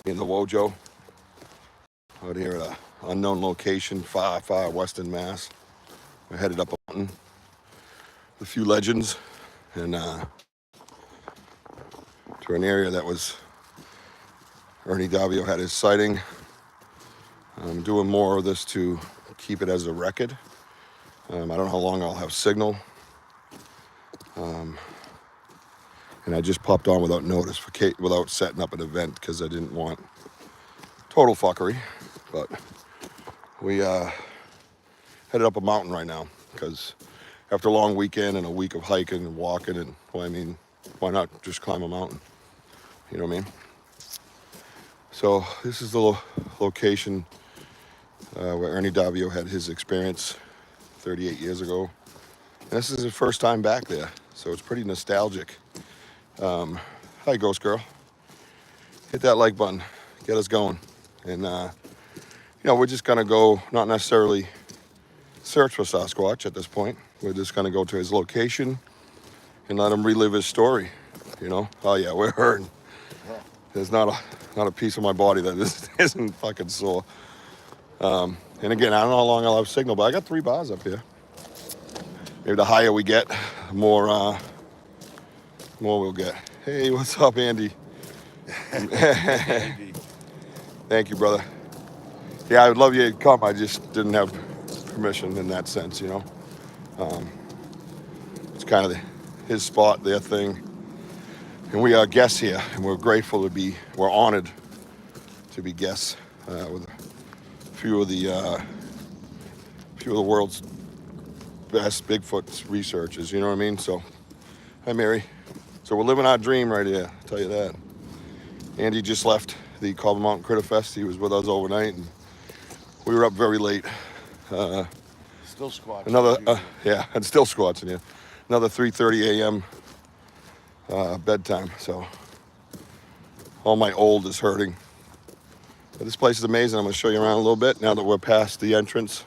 in the Wojo out here at an unknown location, far, far western Mass. We're headed up a mountain with a few legends and to an area that was Ernie Davieau had his sighting. I'm doing more of this to keep it as a record. I don't know how long I'll have signal. And I just popped on without notice, without setting up an event, because I didn't want total fuckery. But we headed up a mountain right now, because after a long weekend and a week of hiking and walking, and well, I mean, why not just climb a mountain? You know what I mean? So this is the location where Ernie Davieau had his experience 38 years ago. And this is his first time back there, so it's pretty nostalgic. Hi, Ghost Girl. Hit that like button. Get us going. And, we're just going to go, not necessarily search for Sasquatch at this point. We're just going to go to his location and let him relive his story. Oh yeah, we're hurting. There's not a piece of my body that isn't fucking sore. And again, I don't know how long I'll have signal, but I got 3 bars up here. Maybe the higher we get, the more we'll get. Hey, what's up, Andy? Thank you, brother. Yeah, I would love you to come. I just didn't have permission in that sense, It's kind of his spot, their thing. And we are guests here, and we're honored to be guests with a few of the world's best Bigfoot researchers, you know what I mean? So, hi, Mary. So we're living our dream right here, I'll tell you that. Andy just left the Cobble Mountain Critter Fest. He was with us overnight, and we were up very late. Still squatching. And still squatching here. Another 3:30 a.m. Bedtime, so all my old is hurting. But this place is amazing. I'm going to show you around a little bit now that we're past the entrance,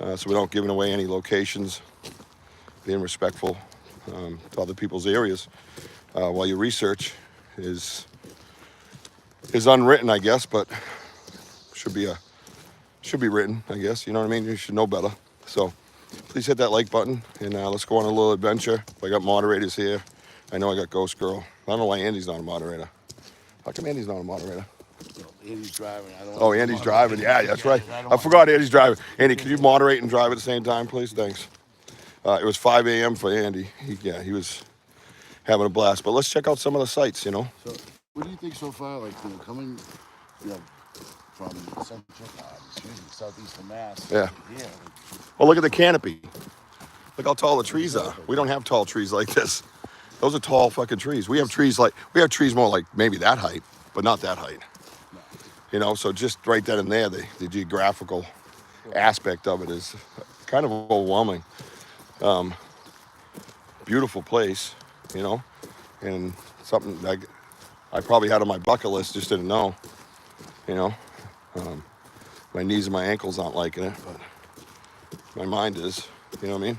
so we don't give away any locations, being respectful to other people's areas while your research is unwritten, I guess, but should be written, I guess. You know what I mean? You should know better. So please hit that like button, and let's go on a little adventure. I got moderators here. I know I got Ghost Girl. I don't know why Andy's not a moderator. How come Andy's not a moderator? Andy's driving. Andy's driving. Yeah, that's right. I forgot Andy's driving. Andy, can you moderate and drive at the same time, please? Thanks. It was 5 a.m. for Andy. He was having a blast. But let's check out some of the sites, So, what do you think so far? Like, coming, from southeastern Mass. Yeah. Yeah. Well, look at the canopy. Look how tall the trees are. We don't have tall trees like this. Those are tall fucking trees. We have trees more like maybe that height, but not that height. No. So just right then and there, the geographical aspect of it is kind of overwhelming. Beautiful place, and something like I probably had on my bucket list, just didn't know, my knees and my ankles aren't liking it, but my mind is, you know what I mean?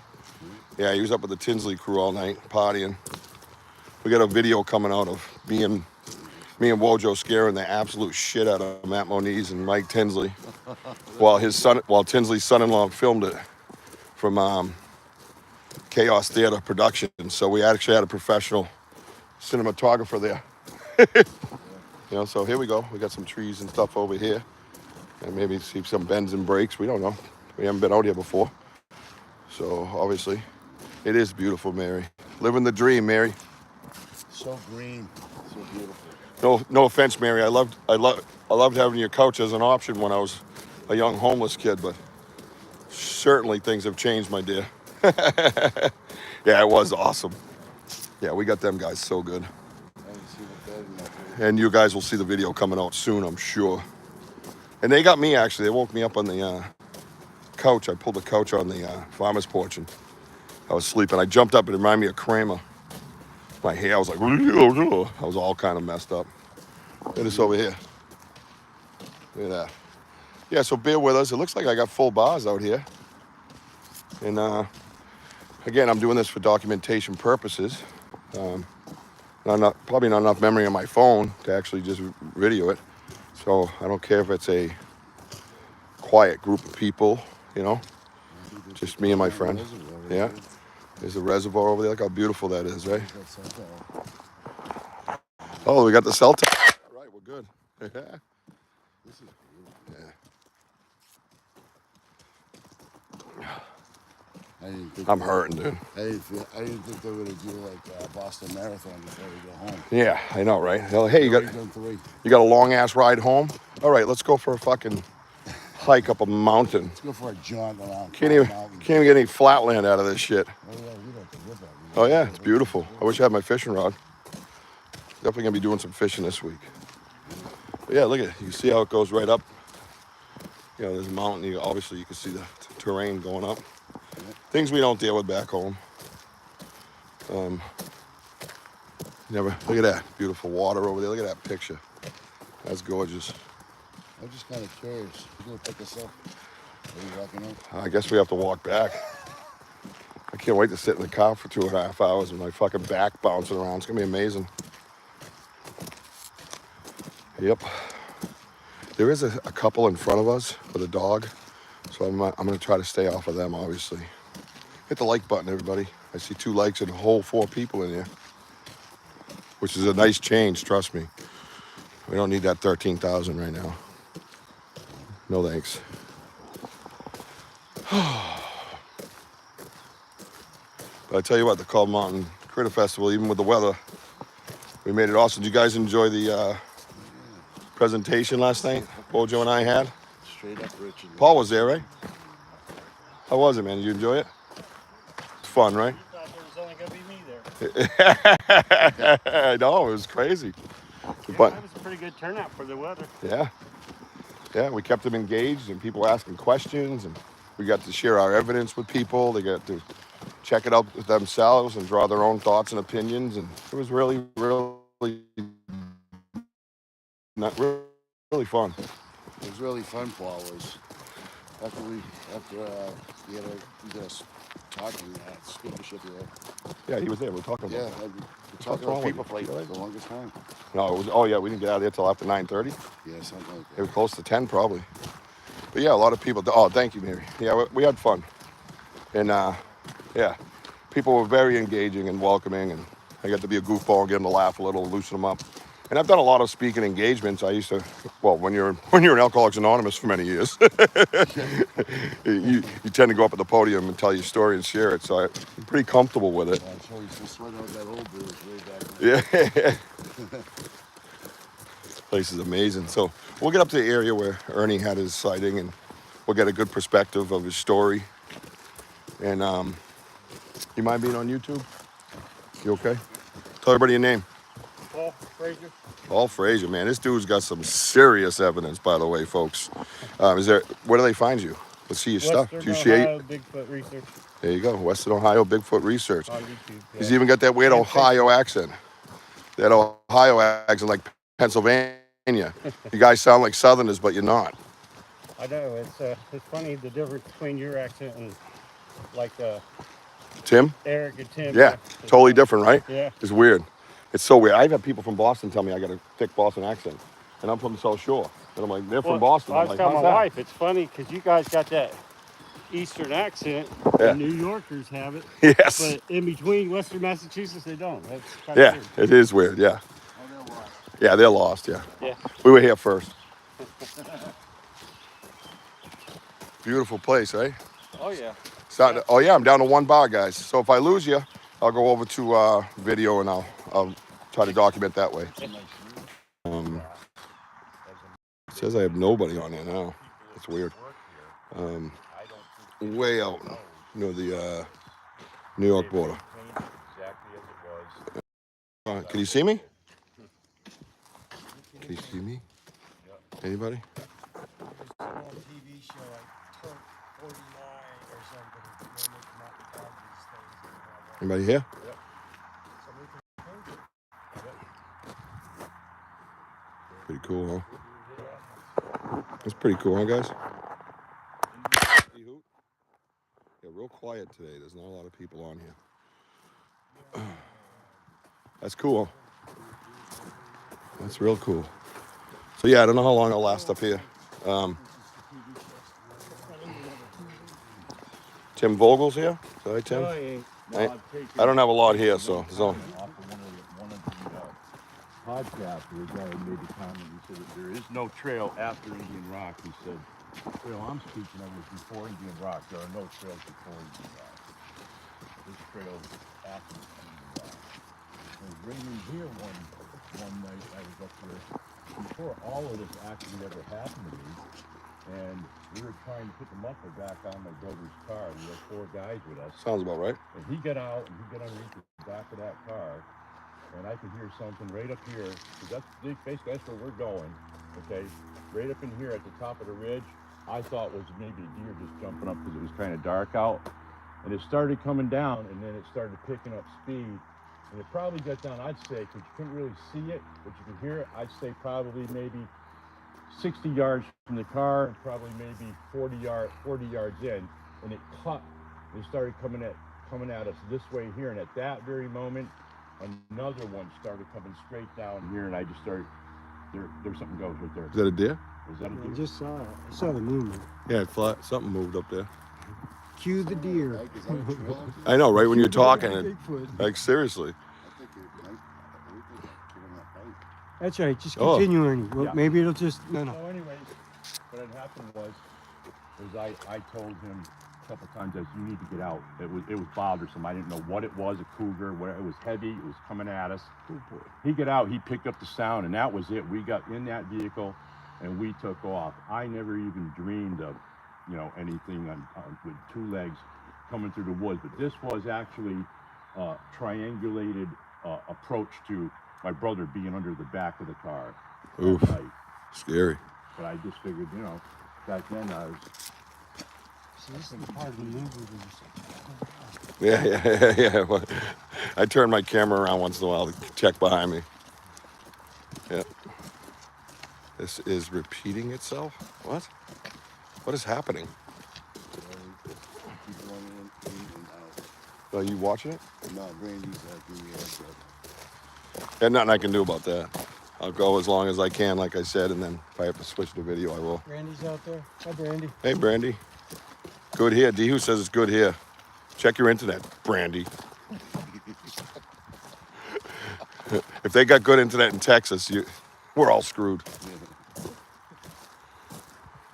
Yeah, he was up with the Tinsley crew all night, partying. We got a video coming out of me and Wojo scaring the absolute shit out of Matt Moniz and Mike Tinsley while Tinsley's son-in-law filmed it from Chaos Theater Productions. So we actually had a professional cinematographer there. So here we go. We got some trees and stuff over here. And maybe see some bends and breaks. We don't know. We haven't been out here before. So obviously, it is beautiful, Mary. Living the dream, Mary. So green, so beautiful. No offense, Mary. I loved having your couch as an option when I was a young homeless kid, but certainly things have changed, my dear. Yeah, it was awesome. Yeah, we got them guys so good. And you guys will see the video coming out soon, I'm sure. And they got me, actually. They woke me up on the couch. I pulled the couch on the farmer's porch, and I was sleeping. I jumped up. It reminded me of Kramer. My hair, I was like, I was all kind of messed up. Look at this over here. Look at that. Yeah, so bear with us. It looks like I got full bars out here. And again, I'm doing this for documentation purposes. Probably not enough memory on my phone to actually just video it. So I don't care if it's a quiet group of people, you know, just me and my friend. Yeah, there's a reservoir over there. Look how beautiful that is, right? Oh, we got the cell tower. All right, we're good. This is beautiful. Yeah. I didn't think I'm hurting, dude. I didn't think they were gonna do like Boston Marathon before we go home. Yeah, I know, right? Well, hey, We've already done 3. you got a long ass ride home. All right, let's go for a fucking hike up a mountain. Let's go for a jaunt around. Can't even get any flatland out of this shit. Oh yeah, we got the river. Oh yeah, it's beautiful. I wish I had my fishing rod. Definitely gonna be doing some fishing this week. But yeah, look at it. You see how it goes right up. You know, there's a mountain. Obviously, you can see the terrain going up. Things we don't deal with back home. Never. Look at that beautiful water over there. Look at that picture. That's gorgeous. I'm just kind of curious. You gonna pick us up? Are you walking up? I guess we have to walk back. I can't wait to sit in the car for 2.5 hours with my fucking back bouncing around. It's gonna be amazing. Yep. There is a couple in front of us with a dog, so I'm gonna try to stay off of them. Obviously, hit the like button, everybody. I see 2 likes and a whole 4 people in here, which is a nice change. Trust me. We don't need that 13,000 right now. No thanks. But I tell you what, the Cold Mountain Critter Festival, even with the weather, we made it awesome. Did you guys enjoy the presentation last night Bojo and I had? Straight up Richard. Paul was there, right? How was it, man? Did you enjoy it? It's fun, right? You thought there was only going to be me there. I know, it was crazy. Yeah, But that was a pretty good turnout for the weather. yeah, we kept them engaged and people asking questions, and we got to share our evidence with people. They got to check it out with themselves and draw their own thoughts and opinions, and it was really not really fun. It was really fun, Paul. Was after we had us talking speakership here. Yeah, he was there. We were talking about Yeah, that. we're talking wrong about with people you? for the longest time. No, it was. Oh yeah, we didn't get out of there till after 9:30. Yeah, something like It that. was close to 10 probably. But yeah, a lot of people. Oh, thank you, Mary. Yeah, we had fun, and yeah, people were very engaging and welcoming, and I got to be a goofball and get them to laugh a little, loosen them up. And I've done a lot of speaking engagements. I used to, well, when you're in Alcoholics Anonymous for many years, you tend to go up at the podium and tell your story and share it. So I'm pretty comfortable with it. I'm sure he's just sweating out that old bruise way back then. Yeah. This place is amazing. So we'll get up to the area where Ernie had his sighting, and we'll get a good perspective of his story. And you mind being on YouTube? You okay? Tell everybody your name. Paul Frazier. Paul Frazier, man. This dude's got some serious evidence, by the way, folks. Where do they find you? Let's see your stuff. Western Do you share? Ohio Bigfoot Research There you go. Western Ohio Bigfoot Research. on YouTube. He's even got that weird Ohio accent. That Ohio accent like Pennsylvania. You guys sound like Southerners, but you're not. I know, it's funny the difference between your accent and like Tim? Eric and Tim. Yeah, totally different, right? Yeah. It's weird. It's so weird. I've had people from Boston tell me I got a thick Boston accent, and I'm from the South Shore. And I'm like, they're from Boston. I I'm was like, telling how's my that? wife, it's funny because you guys got that Eastern accent. Yeah. And New Yorkers have it. Yes. But in between Western Massachusetts, they don't. That's kind Yeah, of weird. it is weird. Yeah. Oh, they're lost. Yeah, they're lost. Yeah. Yeah. We were here first. Beautiful place, right? Oh, yeah. Oh yeah, I'm down to 1 bar, guys. So if I lose you, I'll go over to video and I'll try to document that way. It says I have nobody on there now. That's weird. Way out near the New York border. Can you see me? Can you see me? Anybody? On TV show like Turk 49 or something. When they come out and tell these things. Anybody here? Pretty cool, huh? That's pretty cool, huh, guys? Yeah, real quiet today. There's not a lot of people on here. That's cool. That's real cool. But yeah, I don't know how long I'll last up here. Tim Vogel's here. Is that right, Tim? No, I ain't. I don't have a lot here, so there's only. Off of one of the podcasters, I made the comment. He said that there is no trail after Indian Rock. He said, "Trail I'm speaking of was before Indian Rock. There are no trails before Indian Rock. This trail is after Indian Rock." It was raining here one night. I was up here before all of this actually ever happened to me, and we were trying to put the muffler back on my brother's car. We had 4 guys with us. Sounds about right. And he got out and he got underneath the back of that car, and I could hear something right up here. Because basically that's where we're going. Okay, right up in here at the top of the ridge. I thought was maybe a deer just jumping up because it was kind of dark out, and it started coming down, and then it started picking up speed, and it probably got down. I'd say, because you couldn't really see it, but you could hear it. I'd say probably maybe 60 yards from the car, and probably maybe 40 yards in, and it cut. It started coming at us this way here, and at that very moment, another one started coming straight down here, and I just started. There's something goes right there. Is that a deer? Was that a I deer? just saw it. I saw the movement. Yeah, something moved up there. Cue the deer. Like, is that a trail? I know, right when you're talking, Bigfoot. like seriously. I think it might. We think it's killing that bite. That's right. Just Oh. continue, Ernie. Well, Yeah. maybe it'll just no. So anyways, what had happened was I told him a couple times, you need to get out. It was bothersome. I didn't know what it was, a cougar, where it was heavy, it was coming at us. Oh boy. He got out, he picked up the sound, and that was it. We got in that vehicle and we took off. I never even dreamed of, anything with 2 legs coming through the woods, but this was actually a triangulated approach to my brother being under the back of the car. Oof. That night. Scary. But I just figured, back then I was. See, this is the part of the movie Yeah. Well, I turn my camera around once in a while to check behind me. Yeah. This is repeating itself? What? What is happening? Keep going in and out. Are you watching it? No, Brandy's giving me a heads up. There's nothing I can do about that. I'll go as long as I can, like I said, and then if I have to switch the video, I will. Brandy's out there. Hi, Brandy. Hey, Brandy. Good here. Dehu says it's good here. Check your internet, Brandy. If they got good internet in Texas, we're all screwed.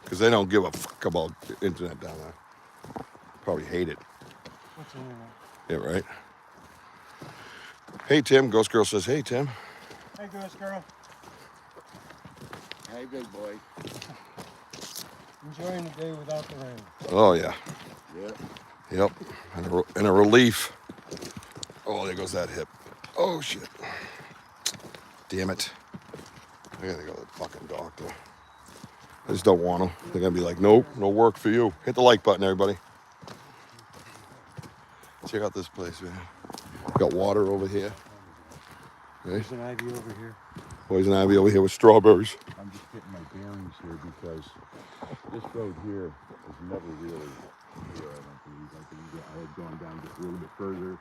Because they don't give a fuck about the internet down there. Probably hate it. What's in there? Yeah, right? Hey, Tim. Ghost Girl says, hey, Tim. Hey, Ghost Girl. Hey, big boy. Enjoying the day without the rain. Oh, yeah. Yeah. Yep. And a relief. Oh, there goes that hip. Oh, shit. Damn it. I gotta go to the fucking doctor. I just don't want to. They're gonna be like, nope, no work for you. Hit the like button, everybody. Check out this place, man. Got water over here. Right? There's an ivy over here. Poison ivy over here with strawberries. I'm just getting my bearings here because this road here is never really here, I don't believe. I had gone down just a little bit further,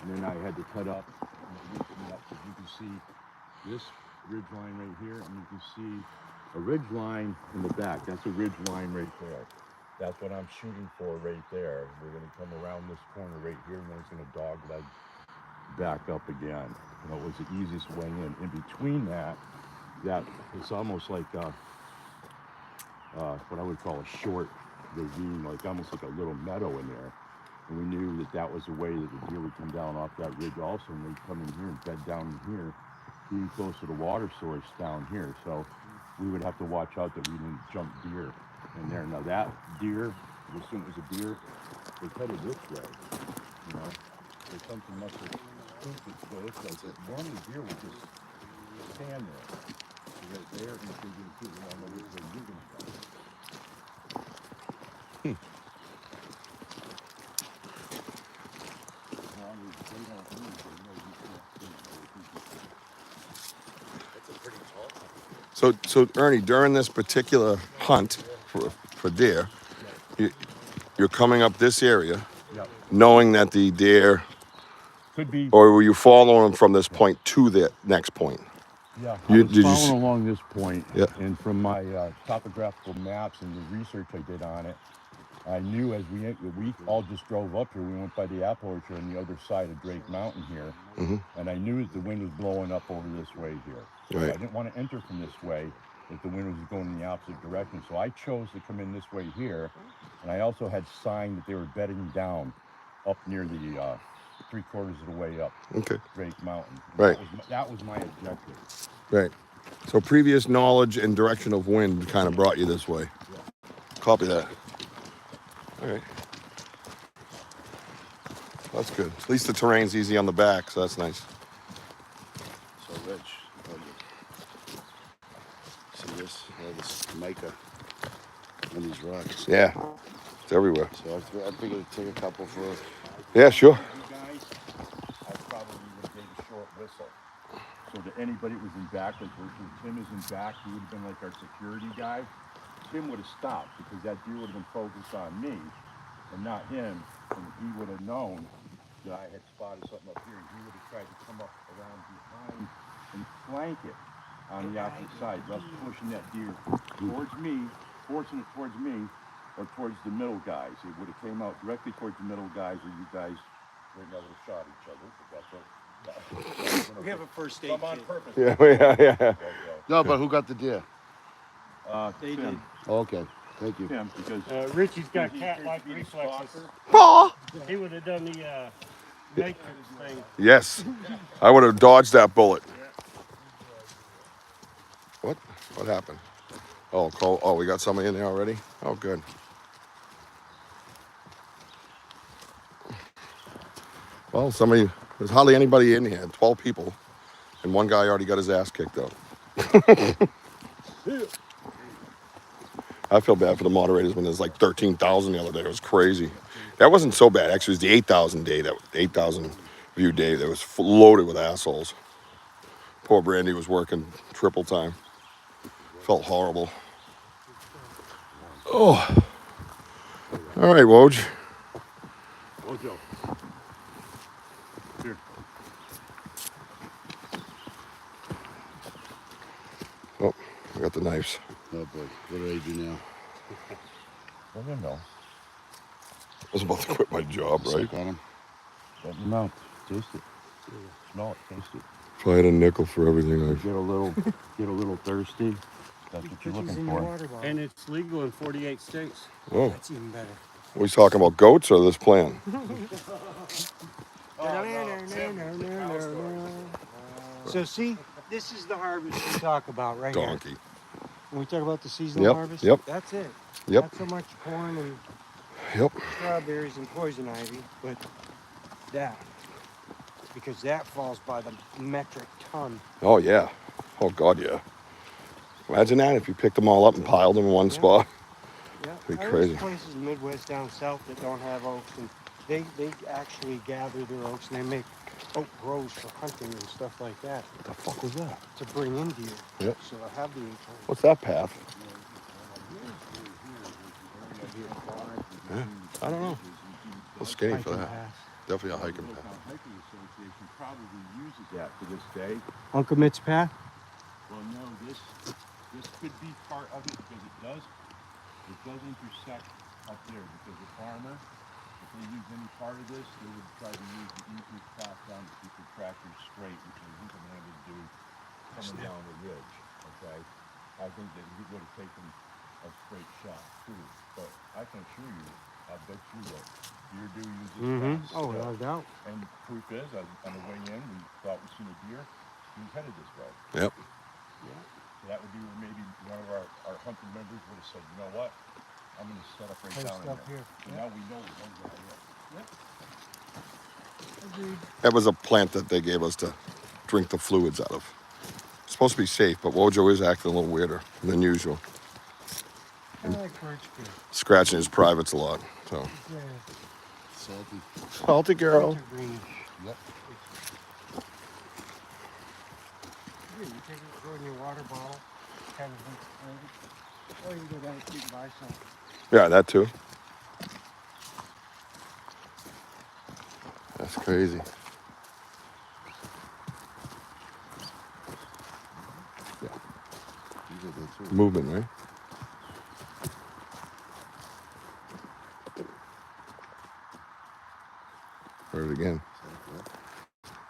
and then I had to cut up and loosen it up so you can see this ridge line right here, and you can see a ridge line in the back. That's a ridge line right there. That's what I'm shooting for right there. We're going to come around this corner right here, and then it's going to dog leg back up again. It was the easiest way in. In between that it's almost like what I would call a short ravine, like almost like a little meadow in there. And we knew that was the way that the deer would come down off that ridge also, and they'd come in here and bed down in here, being close to the water source down here. So we would have to watch out that we didn't jump deer in there. Now that deer, as soon as a deer was headed this way, there's something must have so it's like that. Normally deer would just stand there. Right there, and if they didn't see it, I don't know which way you're going to go. As long as they don't move, they know you can't see it. That's a pretty tall one. So Ernie, during this particular hunt for deer, you're coming up this area, Yep. knowing that the deer, Could be. or were you following them from this point to the next point? Yeah, You- I was did you following s- along this point, Yeah. and from my topographical maps and the research I did on it, I knew as we all just drove up here. We went by the apple orchard on the other side of Drake Mountain here, and I knew that the wind was blowing up over this way here. So Right. I didn't want to enter from this way if the wind was going in the opposite direction. So I chose to come in this way here, and I also had sign that they were bedding down up near the 3/4 of the way up Okay. Drake Mountain. And Right. That was my objective. Right. So previous knowledge and direction of wind kind of brought you this way. Copy that. All right. That's good. At least the terrain's easy on the back, so that's nice. So Rich, see this? This mica on these rocks. Yeah. It's everywhere. So I figured take a couple for. Yeah, sure. You guys, I probably would have gave a short whistle. So that anybody that was in back, like where Tim is in back, he would have been like our security guy. Tim would have stopped because that deer would have been focused on me and not him. And he would have known that I had spotted something up here. And he would have tried to come up around behind and flank it on the opposite side, thus pushing that deer towards me, forcing it towards me, or towards the middle guys. It would have came out directly towards the middle guys, or you guys would never have shot each other. But that's what. We have a first aid Come on kit. purpose. Yeah. No, but who got the deer? They Tim. did. Oh, okay, thank you. Tim, because Richie's got he cat-like appears to be the reflexes. stalker. He would have done the matrix thing. Yes. I would have dodged that bullet. What? What happened? Oh, Cole. Oh, we got somebody in there already? Oh, good. Well, there's hardly anybody in here. 12 people. And one guy already got his ass kicked out. I feel bad for the moderators when there's like 13,000 the other day. It was crazy. That wasn't so bad. Actually, it was the 8,000 day, that 8,000 view day that was loaded with assholes. Poor Brandy was working triple time. Felt horrible. Oh. All right, Woj. Mojo. Here. Oh, I got the knives. Oh boy, what do I do now? Well, you know. I was about to quit my job, right? Suck on him. Shut your mouth. Taste it. Smell it. Taste it. If I had a nickel for everything I... Get a little thirsty. That's what you're Put these looking in your for. water bottle. And it's legal in 48 states. Oh, That's even better. are we talking about goats or this plan? So see, this is the harvest we talk about right here. Donkey. When we talk about the seasonal Yep, harvest, yep. that's it. Yep. Not so much corn and Yep. strawberries and poison ivy, but that. Because that falls by the metric ton. Oh, yeah. Oh, God, yeah. Imagine that if you picked them all up and piled them in one Yeah. spot. Yeah, Be there's crazy. places in the Midwest down south that don't have oaks, and they actually gather their oaks and they make oak groves for hunting and stuff like that What the fuck was that? to bring in deer. Yep. So they'll have the acorn. What's that path? Yeah, I don't know. A little skinny for Hiking that. path. Definitely a hiking Middletown path. Hiking Association probably uses that to this day. Uncle Mitt's path? Well, no, this could be part of it because it does intersect up there because the farmer, if they use any part of this, they would try to use the easiest path down to keep the tractors straight, which I think I'm going to do coming down the ridge. Okay, I think that he would have taken a straight shot too, but I can assure you, I bet you that deer do use this path. Oh, still. no doubt. And the proof is, on the way in, we thought we seen a deer. He was headed this way. Yep. So that would be where maybe one of our hunting members would have said, you know what? I'm going to set up right down Post up here. here. So now we know we're going down here. Agreed. That was a plant that they gave us to drink the fluids out of. It's supposed to be safe, but Wojo is acting a little weirder than usual. I like birch tree. Scratching his privates a lot. So Yeah. Salty. salty girl. Winter green. Yep. You take it, throw it in your water bottle, kind of think, or you can go down the street and buy some. Yeah, that too. That's crazy. it there too. Movement, right? Heard it again.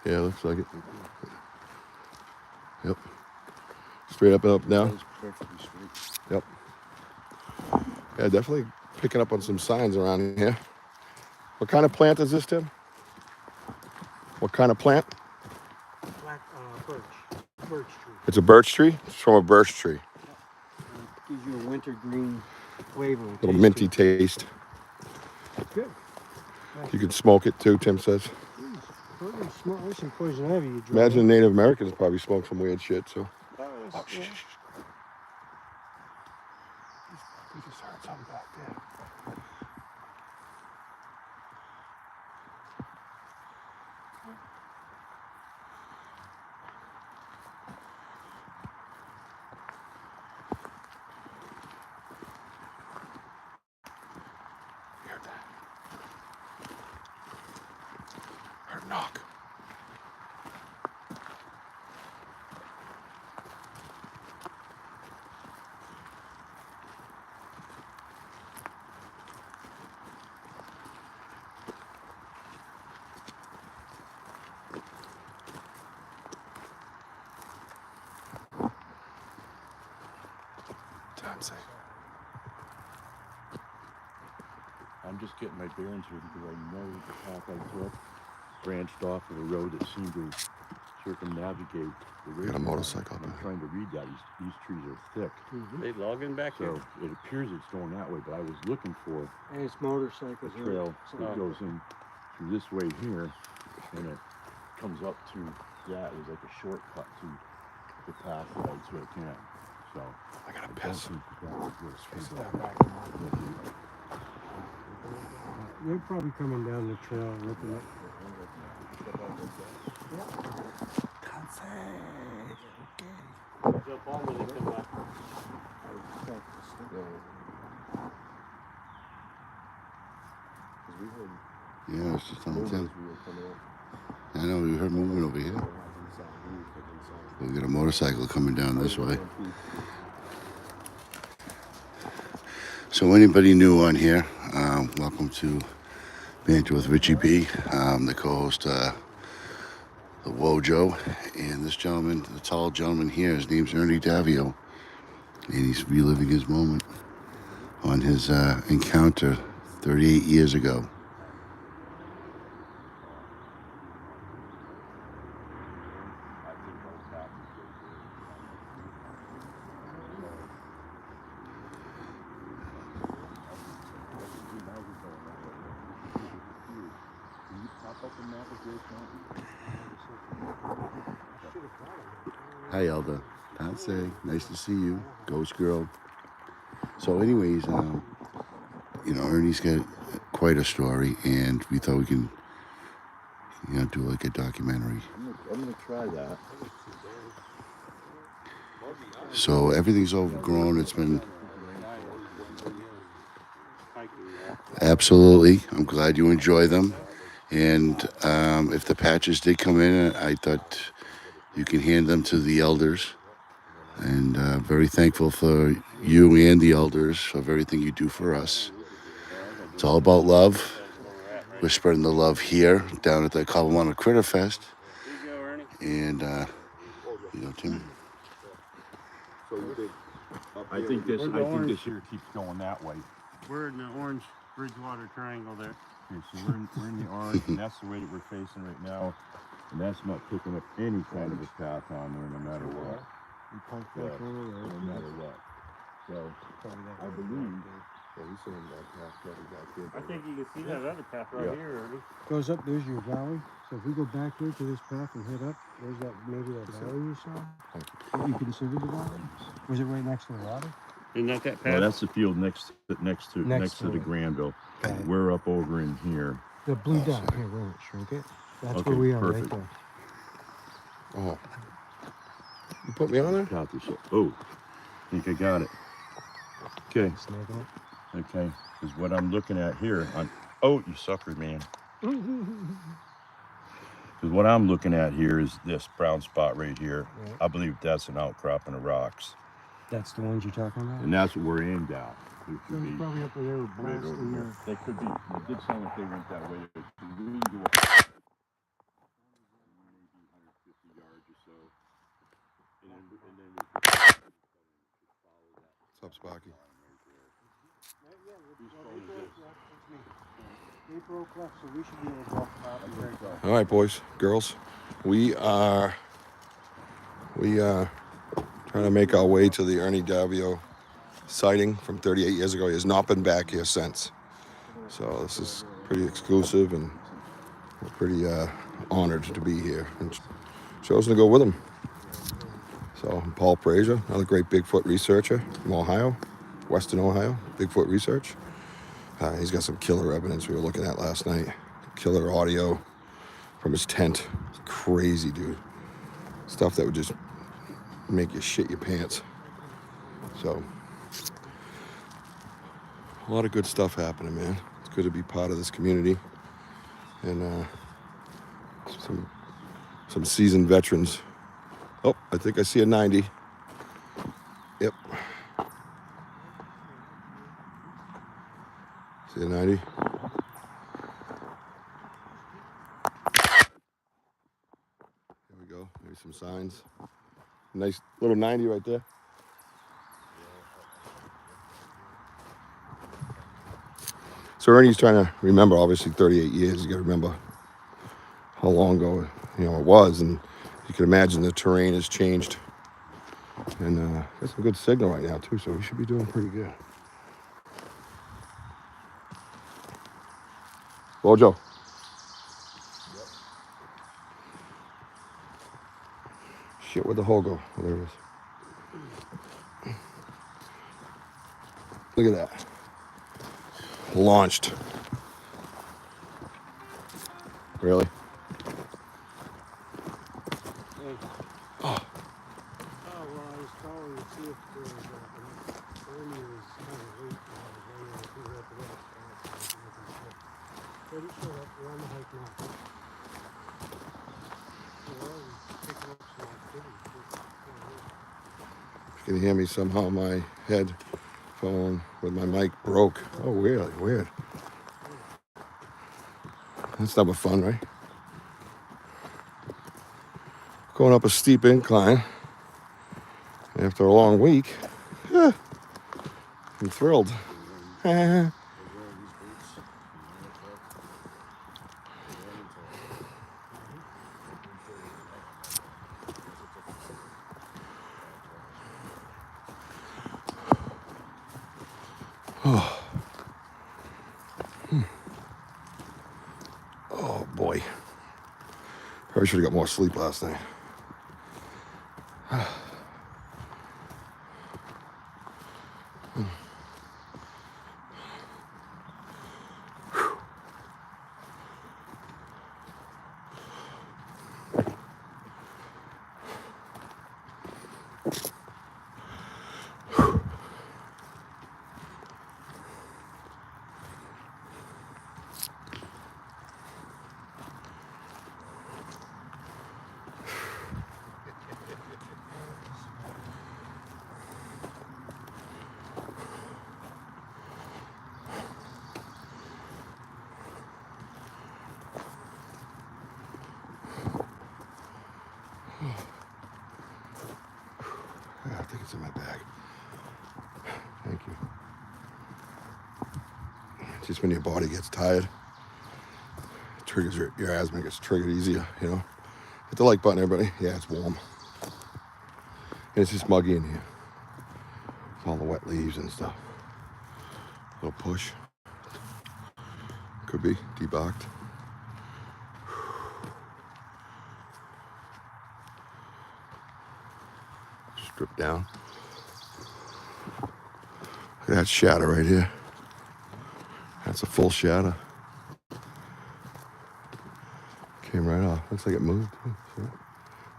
Yeah, looks like it. Yep. Straight up and up That now. was perfectly straight. Yep. Yeah, definitely picking up on some signs around here. What kind of plant is this, Tim? What kind of plant? Black birch tree. It's a birch tree? It's from a birch tree. Gives you a wintergreen flavor. and Little taste minty to it. taste. Good. You can smoke it too, Tim says. There's some poison ivy you drink. Imagine Native Americans probably smoke some weird shit, so. Oh, shh, Yeah. shh, shh. We just heard something back there. You heard that? Heard a knock. Dancing. I'm just getting my bearings here because I know the path I took branched off of a road that seemed to circumnavigate the ridge. Got a motorcycle I'm back. trying to read that. These trees are thick. They logging back So it appears it's going that way, but I was looking for And it's a motorcycles. trail that goes in through this way here, and it comes up to that. It was like a shortcut to the path that I took in. So I got a I don't piss. think that was They're probably coming down the trail looking at. Jump on when they come back. Yeah, it's just on Tim. I know, we heard movement over here. We got a motorcycle coming down this way. So anybody new on here, welcome to Banter with Richie B. The co-host, the Wojo, and this gentleman, the tall gentleman here, his name's Ernie Davieau, and he's reliving his moment on his encounter 38 years ago. Hi, Elda. Pansy, nice to see you. Ghost Girl. So anyways, Ernie's got quite a story, and we thought we can, do like a documentary. I'm gonna try that. So everything's overgrown. It's been absolutely. I'm glad you enjoy them. And if the patches did come in, I thought you can hand them to the elders. And very thankful for you and the elders for everything you do for us. It's all about love. We're spreading the love here down at the Kabamana Critter Fest. And, Tim. I think this here keeps going that way. We're in the orange Bridgewater Triangle there. Okay, so we're in the orange, and that's the way that we're facing right now. And that's not picking up any kind of a path on there, no matter what. Yeah, no matter what. So I believe. I think you can see that other path right Yeah. here, Ernie. Goes up, there's your valley. So if we go back here to this path and head up, there's maybe that valley you saw. What you consider the valley? Was it right next to the water? Isn't that path? No, that's the field next to to the it. Granville. Got it. We're up over in here. The blue dot. Here, wait, shrink it. That's Okay, where we are perfect. right there. Oh. You put me on there? Got this. Oh, I think I got it. Okay, Snaking it. okay. Because what I'm looking at here, oh, you sucker, man. Because what I'm looking at here is this brown spot right here. Right. I believe that's an outcropping of rocks. That's the ones you're talking about? And that's what we're aimed at. It So could it's be probably up there right over blasting there. your... They could be. It did sound like they went that way. We can go up maybe 150 yards or so. And then we could follow that. What's up, Sparky? April plus, so we should be able to walk out and very well. All right, boys, girls, we are trying to make our way to the Ernie Davieau sighting from 38 years ago. He has not been back here since. So this is pretty exclusive, and we're pretty honored to be here and chosen to go with him. So Paul Frazier, another great Bigfoot researcher from Ohio, Western Ohio, Bigfoot research. He's got some killer evidence we were looking at last night. Killer audio from his tent. Crazy, dude. Stuff that would just make you shit your pants. So, a lot of good stuff happening, man. It's good to be part of this community. And some seasoned veterans. Oh, I think I see a 90. Yep. See a 90? Here we go. Maybe some signs. Nice little 90 right there. So Ernie's trying to remember, obviously 38 years. You got to remember how long ago, it was. And you can imagine the terrain has changed. And got some good signal right now, too. So we should be doing pretty good. Bojo. Shit with the hogo. There it is. Look at that. Launched. Really? Hey. Oh. Oh, well, I was calling to see if there was Ernie was kind of late if he was up at that spot. But he showed up. We're on the hike now. We're already picking up some activity. You can hear me somehow. My headphone with my mic broke. Oh, really? Weird. That's never fun, right? Going up a steep incline after a long week. Yeah, I'm thrilled. Oh boy. Probably should have got more sleep last night. I think it's in my bag. Thank you. Just when your body gets tired, it triggers your asthma gets triggered easier, Hit the like button, everybody. Yeah, it's warm. And it's just muggy in here. It's all the wet leaves and stuff. Little push. Could be debarked. Strip down. Look at that shadow right here. That's a full shadow. Came right off. Looks like it moved. See?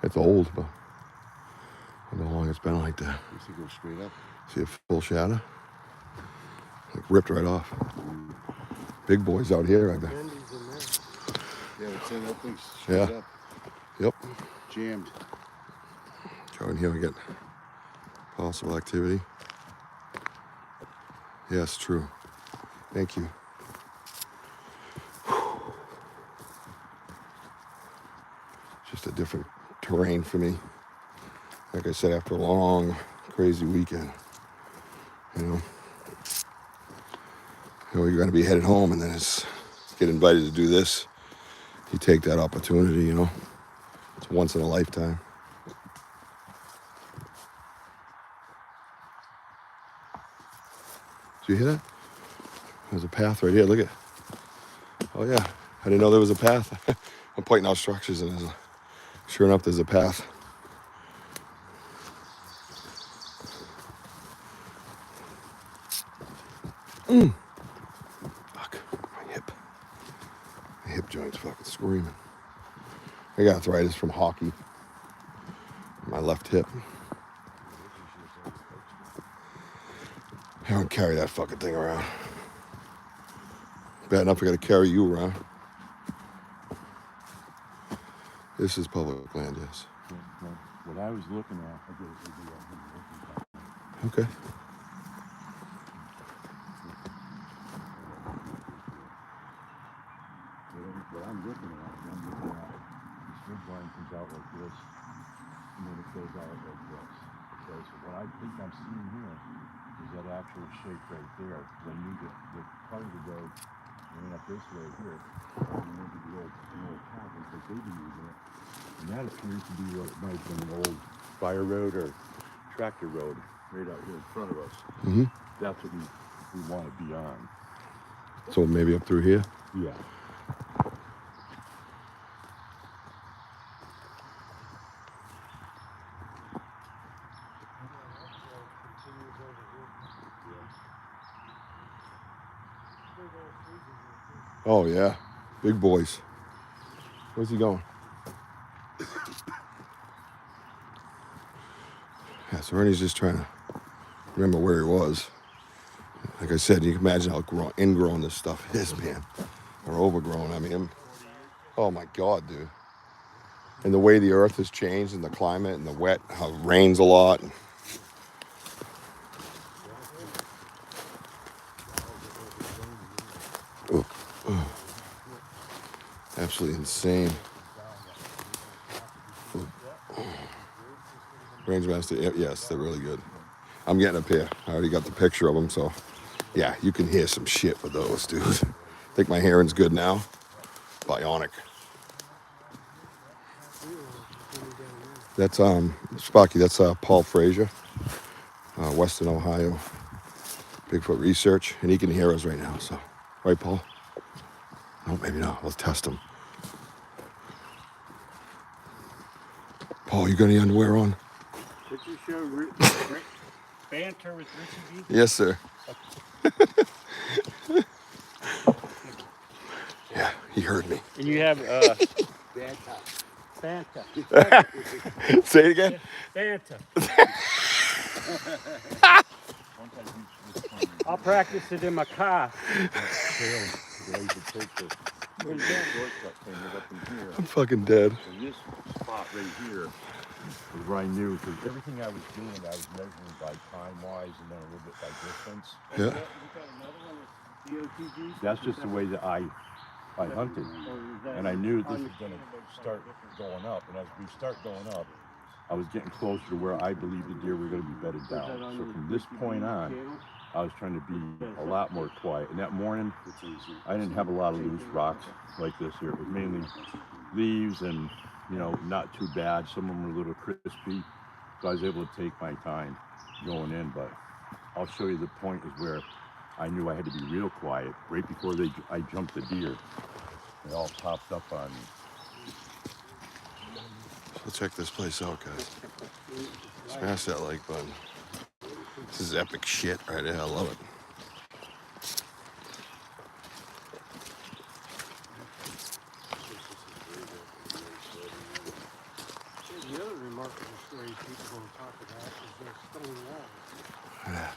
It's old, but I don't know how long it's been like that. Used to go straight up. See a full shadow? Like ripped right off. Big boys out here, I bet. Bendy's in there. Yeah, it's in that thing straight Yeah. up. Yep. Jammed. Go in here and get Possible activity. Yes, true. Thank you. Just a different terrain for me. Like I said, after a long, crazy weekend, you know, you're going to be headed home, and then it's get invited to do this. You take that opportunity, you know. It's once in a lifetime. Did you hear that? There's a path right here. Look at. Oh yeah, I didn't know there was a path. I'm pointing out structures, and sure enough, there's a path. Fuck, my hip joint's fucking screaming. I got arthritis from hockey. My left hip. I don't carry that fucking thing around. Bad enough I gotta carry you around. This is public land, yes. What I was looking at, I did a video of him looking at. Okay. What I'm looking at, this ridge line comes out like this, and then it goes out like this. Okay, so what I think I'm seeing here is that actual shape right there. Because I knew that the part of the road ran up this way here, and maybe the old path because they've been using it. And that appears to be what might have been an old fire road or tractor road right out here in front of us. Mm-hmm. That's what we want to be on. So maybe up through here. Yeah. Oh yeah, big boys. Where's he going? Yeah, so Ernie's just trying to remember where he was. Like I said, you can imagine how ingrown this stuff is, man. Or overgrown, I mean. Oh my God, dude. And the way the earth has changed and the climate and the wet, how it rains a lot. Absolutely insane. Rangemaster, yes, they're really good. I'm getting up here. I already got the picture of them, so yeah, you can hear some shit with those, dude. I think my hearing's good now. Bionic. That's Sparky. That's Paul Frazier, Western Ohio, Bigfoot Research, and he can hear us right now. So, right, Paul? No, maybe not. Let's test him. Paul, you got any underwear on? Did you show banter with Richie B? Yes, sir. Yeah, he heard me. And you have Fanta. Say it again. Fanta. I'll practice it in my car. I'm fucking dead. And this spot right here is where I knew, because everything I was doing, I was measuring by time-wise and then a little bit by distance. Yeah. That's just the way that I hunted. And I knew this was going to start going up. And as we start going up, I was getting closer to where I believed the deer were going to be bedded down. So from this point on, I was trying to be a lot more quiet. And that morning, I didn't have a lot of loose rocks like this here. It was mainly leaves and, you know, not too bad. Some of them were a little crispy. So I was able to take my time going in. But I'll show you the point is where I knew I had to be real quiet. Right before I jumped the deer, they all popped up on me. So check this place out, guys. Smash that like button. This is epic shit right here. I love it. The other remarkable story people don't talk about is those stone walls. Look at that.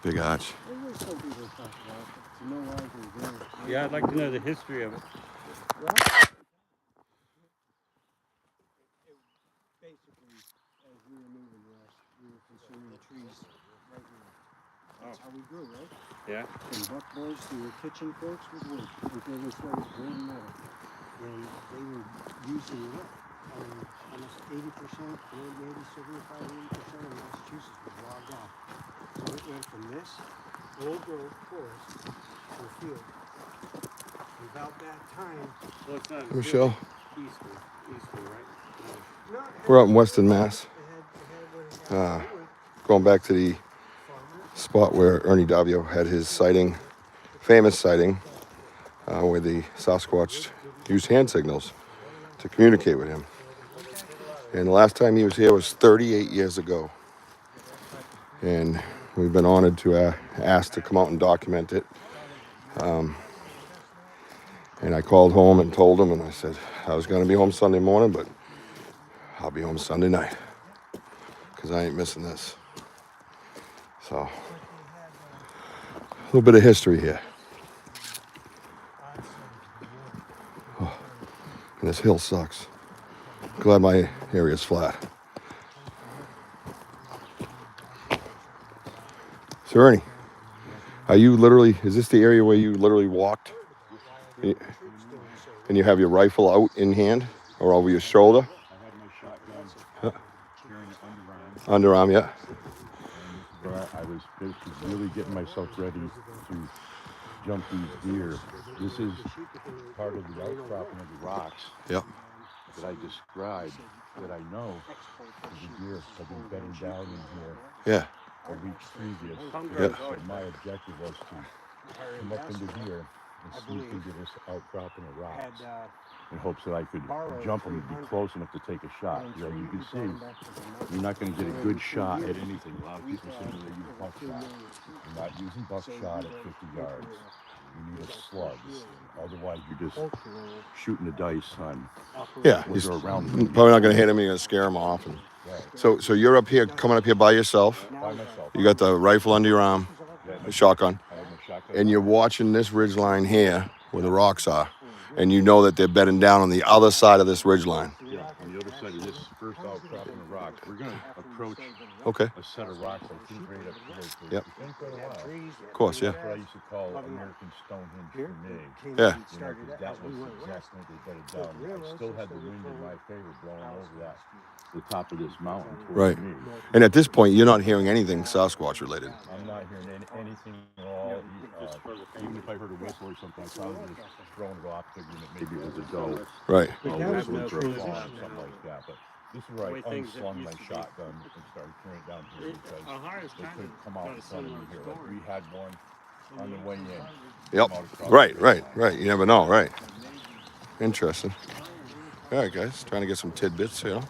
Big arch. There is some people talk about it, but no longer there. Yeah, I'd like to know the history of it. Well, basically, as we were moving west, we were That's how we grew, right? Yeah. From buck boys to your kitchen forks with wood until they started growing metal. And they were using wood. Almost 80%, maybe 75, 80% of Massachusetts was logged off. So it went from this old growth forest to a field. About that time, Well, it's not Hey, Michelle, eastern, right? no, we're out in Weston, Mass. it had Going back to the spot where Ernie Davieau had his sighting, famous sighting, where the Sasquatch used hand signals to communicate with him. And the last time he was here was 38 years ago. And we've been honored to ask to come out and document it. And I called home and told him, and I said I was going to be home Sunday morning, but I'll be home Sunday night because I ain't missing this. So, a little bit of history here. Oh, and this hill sucks. Glad my area's flat. So Ernie, are you literally, is this the area where you literally walked? And you have your rifle out in hand or over your shoulder? I had my shotgun carrying it underarm. Underarm, yeah. And this is where I was basically really getting myself ready to jump these deer. This is part of the outcropping of the rocks Yep. that I described that I know the deer have been bedding down in here Yeah. a week previous. Yeah. So my objective was to come up into here and sneak into this outcropping of rocks in hopes that I could jump them and be close enough to take a shot. You know, you can see you're not going to get a good shot at anything. A lot of people say they use buckshot. You're not using buckshot at 50 yards. You need a slug. Otherwise, you're just shooting the dice on Yeah. what's He's around probably them. not going to hit him. You're going to scare him off. And Right. so you're up here, coming up here by yourself. By myself. You got the rifle under your arm, the shotgun, I have my shotgun. and you're watching this ridge line here where the rocks are. And you know that they're bedding down on the other side of this ridge line. Yeah, on the other side of this first outcropping of rocks, we're going to approach Okay. a set of rocks, I think, right up here. So Yep. It's been quite a while. Of course, yeah. That's what I used to call American Stonehenge for me. Yeah. You know, 'cause that was exactly what they bedded down. I still had the wind in my favor blowing over that, the top of this mountain towards Right. me. And at this point, you're not hearing anything Sasquatch related. I'm not hearing anything at all. Even if I heard a whistle or something, I probably would have thrown it off, thinking that maybe it was a doe. Right. Whistling for a fawn or something like that. But this is where I unslung my shotgun and started carrying it down here because they couldn't come out in front of me here. Like we had one on the way in. Yep. come out across Right, the right, line. right. You never know, right. Interesting. All right, guys. Trying to get some tidbits, you know.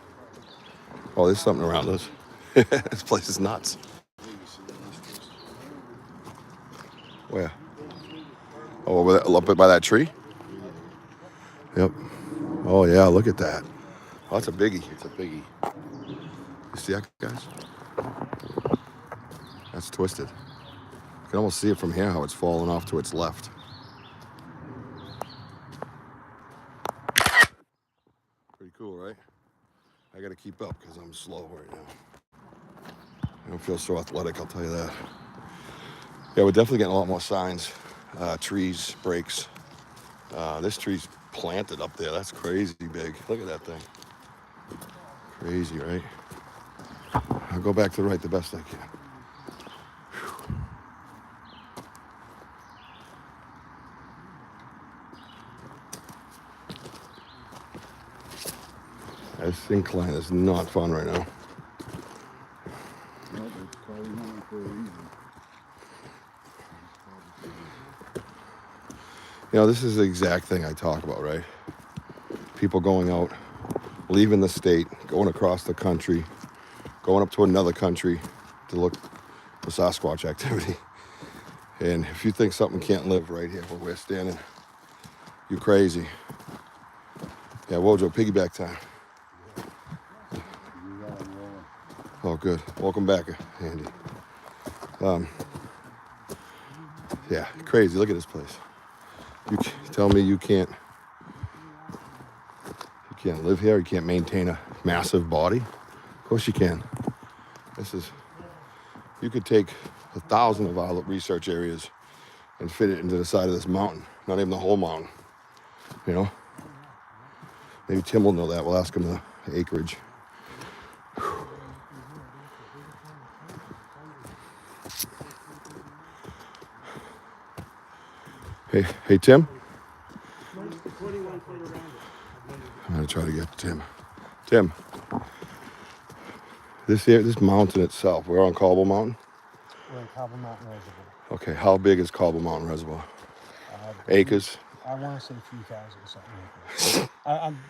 Oh, there's something around us. This place is nuts. Where? Oh, over there, up by that tree? Yep. Oh, yeah, look at that. Oh, that's a biggie. It's a biggie. You see that, guys? That's twisted. You can almost see it from here, how it's falling off to its left. Pretty cool, right? I gotta keep up because I'm slow right now. I don't feel so athletic, I'll tell you that. Yeah, we're definitely getting a lot more signs. Trees, breaks. This tree's planted up there. That's crazy big. Look at that thing. Crazy, right? I'll go back to the right the best I can. Whew. This incline is not fun right now. You know, this is the exact thing I talk about, right? People going out, leaving the state, going across the country, going up to another country to look for Sasquatch activity. And if you think something can't live right here where we're standing, you're crazy. Yeah, Wojo, piggyback time. Oh, good. Welcome back, Andy. Yeah, crazy. Look at this place. You tell me you can't live here, you can't maintain a massive body? Of course you can. You could take 1,000 of our research areas and fit it into the side of this mountain. Not even the whole mountain, you know? Maybe Tim will know that. We'll ask him the acreage. Hey, Tim? 21 foot around it. I'm gonna try to get to Tim. Tim, this mountain itself, we're on Cobble Mountain? We're in Cobble Mountain Reservoir. Okay, how big is Cobble Mountain Reservoir? Acres? I want to say 3,000 something acres.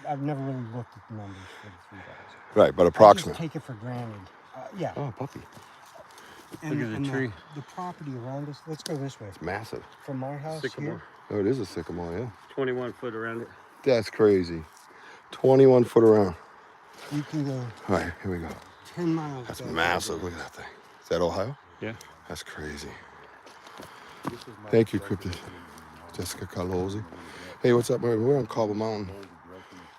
I've never really looked at the numbers for the 3,000. Right, but I approximate. just take it for granted. Yeah. Oh, puppy. And, Look at the and tree. The property around us. Let's go this way. It's massive. From our house Sycamore. Oh, it is a sycamore, yeah. 21 foot around it. That's crazy. 21 foot around. here, you can go All right, here we go. 10 miles. That's back. massive. Look at that thing. Is that Ohio? Yeah. That's crazy. Thank you, Cryptid. Jessica Carlozzi. Hey, what's up, man? We're on Cobble Mountain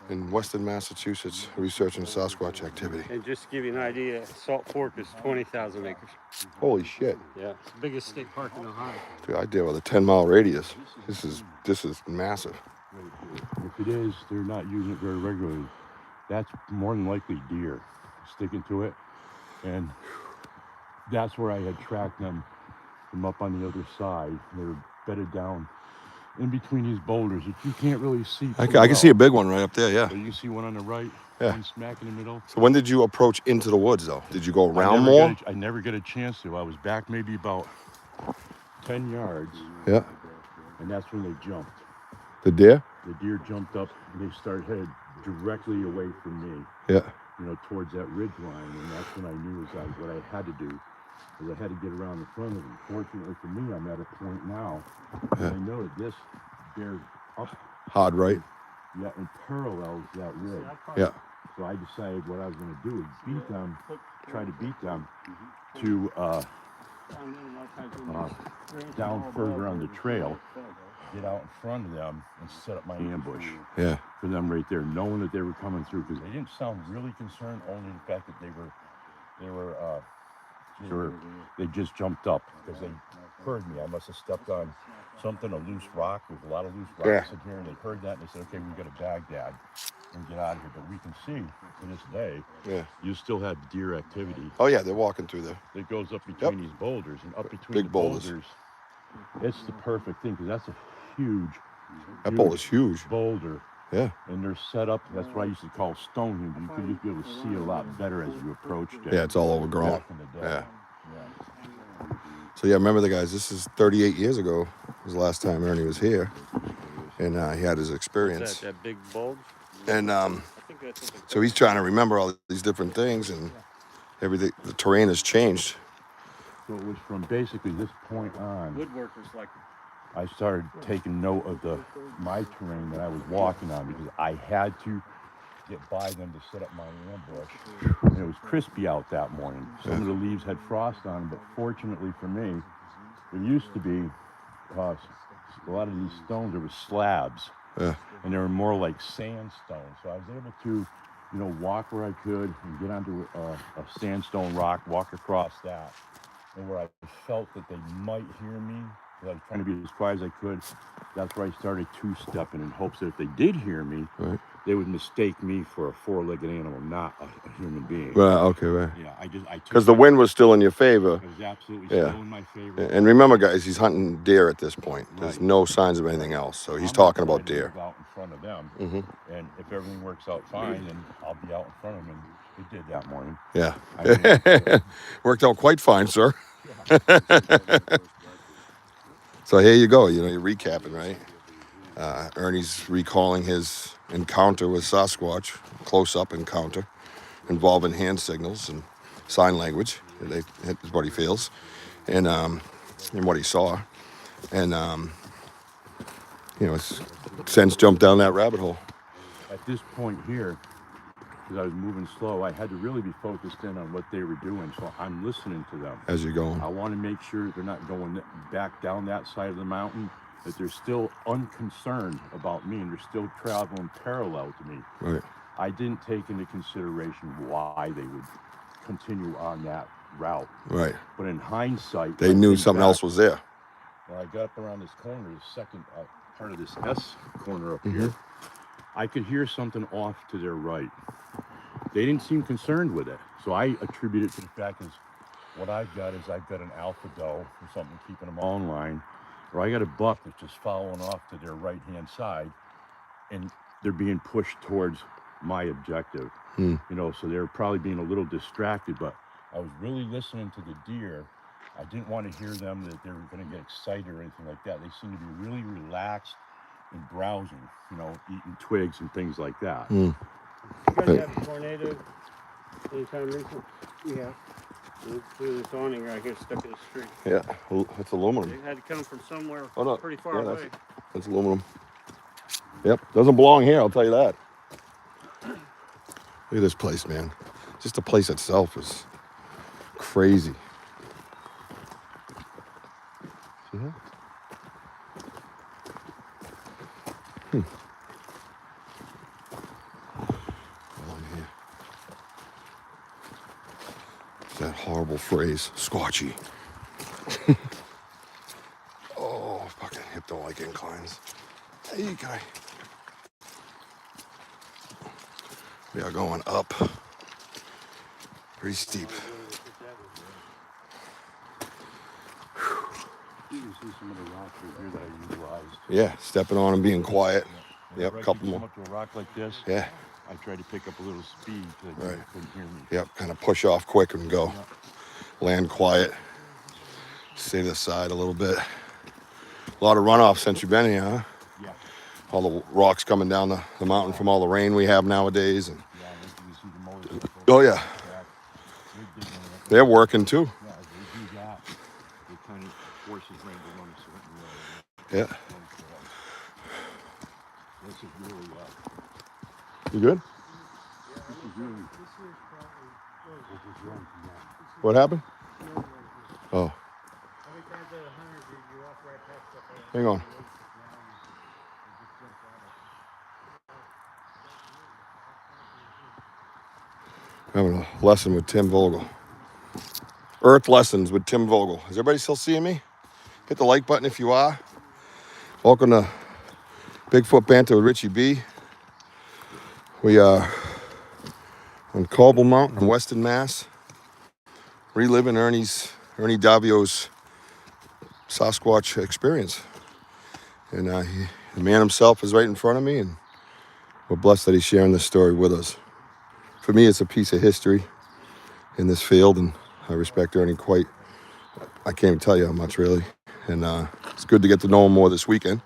in western Massachusetts researching Sasquatch activity. And just to give you an idea, Salt Fork is 20,000 acres. Holy shit. Yeah. It's the biggest state park in Ohio. Dude, I deal with a 10-mile radius. This is massive. If it is, they're not using it very regularly. That's more than likely deer sticking to it. And that's where I had tracked them from up on the other side. They were bedded down in between these boulders that you can't really see. I can see a big one right up there, yeah. So you can see one on the right, Yeah. one smack in the middle. So when did you approach into the woods, though? Did you go around more? I never get a chance to. I was back maybe about 10 yards, Yeah. and that's when they jumped. The deer? The deer jumped up, and they started headed directly away from me, Yeah. you know, towards that ridge line, and that's when I knew what I had to do, is I had to get around the front of them. Fortunately for me, I'm at a point now, Yeah. I know that this bear up, Hard right? yeah, and parallels that ridge. Yeah. So I decided what I was going to do is beat them, try to beat them to down further on the trail, get out in front of them and set up my ambush Yeah. for them right there, knowing that they were coming through, because they didn't sound really concerned, only the fact that they just jumped up because they heard me. I must have stepped on something, a loose rock. There's a lot of loose rocks in here, and they heard that and they said, okay, we got to Baghdad and get out of here. But we can see to this day, Yeah. you still have deer activity Oh, yeah, they're walking through there. that goes up between these boulders, and up between Big the boulders. it's the perfect thing, because that's a huge That bowl is huge. boulder, Yeah. and they're set up. That's what I used to call Stonehenge. You could just be able to see it a lot better as you approached it. Yeah, it's all overgrown. Back in the day. Yeah. So, yeah, remember the guys, this is 38 years ago was the last time Ernie was here. And he had his experience. That big bulge? And I think that's what so he's trying to remember all these different things, and everything. The terrain has changed. So it was from basically this point on, woodworkers like I started taking note of my terrain that I was walking on, because I had to get by them to set up my ambush. And it was crispy out that morning. Some of the leaves had frost on them, but fortunately for me, there used to be a lot of these stones, there were slabs, Yeah. and they were more like sandstone. So I was able to, you know, walk where I could and get onto a sandstone rock, walk across that, and where I felt that they might hear me, because I was trying to be as quiet as I could, that's where I started two-stepping in hopes that if they did hear me, Right. they would mistake me for a four-legged animal, not a human being. Right. Okay. Right. Yeah, I took Because the wind was still in your favor. It was absolutely Yeah. still in my favor. And remember, guys, he's hunting deer at this point. There's Right. no signs of anything else. So he's I'm talking about excited to deer. move out in front of them, Mm-hmm. and if everything works out fine, then I'll be out in front of them. And it did that morning. Yeah. I mean, Worked out quite fine, sir. So here you go. You know, you're recapping, right? Ernie's recalling his encounter with Sasquatch, close-up encounter, involving hand signals and sign language. Is what he feels, and what he saw, and you know, it's since jumped down that rabbit hole. at this point here, because I was moving slow, I had to really be focused in on what they were doing. So I'm listening to them. As you're going. I want to make sure they're not going back down that side of the mountain, that they're still unconcerned about me and they're still traveling parallel to me. Right. I didn't take into consideration why they would continue on that route. Right. But in hindsight, They when I knew think something back, else was there. when I got up around this corner, the second part of this S corner up here, I could hear something off to their right. They didn't seem concerned with it. So I attribute it to the fact is what I've got is I've got an alpha doe or something keeping them all in line, or I got a buck that's just following off to their right-hand side, and they're being pushed towards my objective. You know, so they're probably being a little distracted, but I was really listening to the deer. I didn't want to hear them that they were going to get excited or anything like that. They seemed to be really relaxed and browsing, you know, eating twigs and things like that. You guys have a tornado anytime recent? Yeah. Through this awning right here stuck in the street. Yeah, it's aluminum. They had to come from somewhere Oh, no. pretty far Yeah, away. That's aluminum. Yep, doesn't belong here, I'll tell you that. Look at this place, man. Just the place itself is crazy. See that? On here. That horrible phrase, squatchy. Oh, fucking hip don't like inclines. Hey, guy. We are going up. Pretty steep. You can see some of the rocks right here that I utilized. Yeah, stepping on and being quiet. Yep, Whenever I couple could more. come up to a rock like this, Yeah, I tried to pick up a little speed so they Right. couldn't hear me. yep, kind of push off quick and go. Land quiet. Stay to the side a little bit. A lot of runoff since you've been here, huh? Yeah. All the rocks coming down the mountain from all the rain we have nowadays. And Yeah, I think you can see the motors. oh yeah, They're digging it. they're working too. Yeah, as they do that, it kind of forces rain to run a certain way. Yeah. This is really You good? this is really this is wrong from that. What happened? Oh, How many times out of 100 did you walk right past the hang on. Having a lesson with Tim Vogel. Earth lessons with Tim Vogel. Is everybody still seeing me? Hit the like button if you are. Welcome to Bigfoot Banter with Richie B. We are on Cobble Mountain in Western Mass, reliving Ernie Davieau's Sasquatch experience. And the man himself is right in front of me, and we're blessed that he's sharing this story with us. For me, it's a piece of history in this field, and I respect Ernie quite. I can't even tell you how much, really. And it's good to get to know him more this weekend.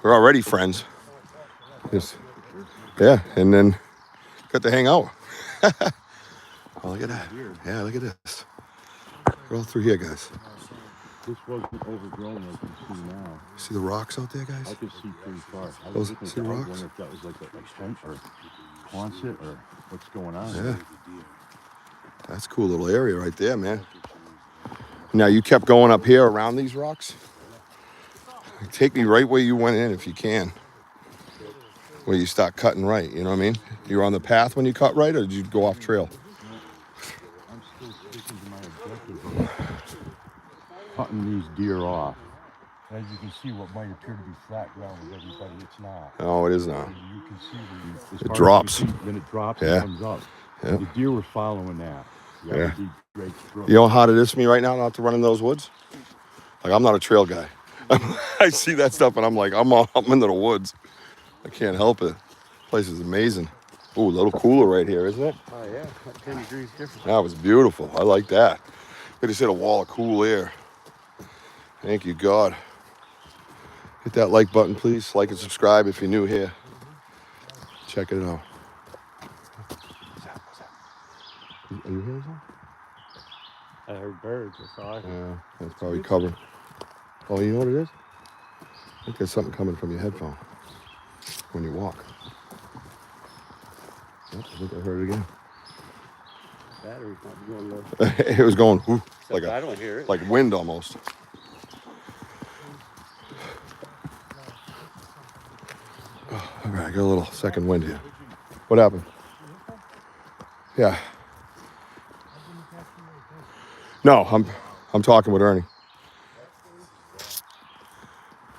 We're already friends. Yeah, and then got to hang out. Oh, look at that. Yeah, look at this. We're all through here, guys. This wasn't overgrown like you see now. See the rocks out there, I guys? could see pretty far. I Those- was looking see at that, I was rocks? wondering if that was like a tent or Quonset or what's going on. Yeah. That's a cool little area right there, man. Now, you kept going up here around these rocks? Take me right where you went in if you can. Where you start cutting right, you know what I mean? You were on the path when you cut right, or did you go off trail? I'm still sticking to my objective of cutting these deer off. As you can see, what might appear to be flat ground with everybody, it's not. No, it is not. You can see as It far as drops. you can see, then it drops Yeah. and comes up. Yeah. The deer were following that. Yeah. That would be great growth. You know how hard it is for me right now not to run in those woods? Like, I'm not a trail guy. I see that stuff and I'm like, I'm into the woods. I can't help it. Place is amazing. Ooh, a little cooler right here, isn't it? Oh yeah, 10 degrees different. That was beautiful. I like that. We just hit a wall of cool air. Thank you, God. Hit that like button, please. Like and subscribe if you're new here. Check it out. What's that? Are you hearing something? I heard birds, that's all I heard. Yeah, that's probably covered. Oh, you know what it is? I think there's something coming from your headphone when you walk. Yep, I think I heard it again. Battery's not going low. It was going whoo, like I don't hear it. like wind almost. Oh, all right, I got a little second wind here. What happened? Yeah. No, I'm talking with Ernie.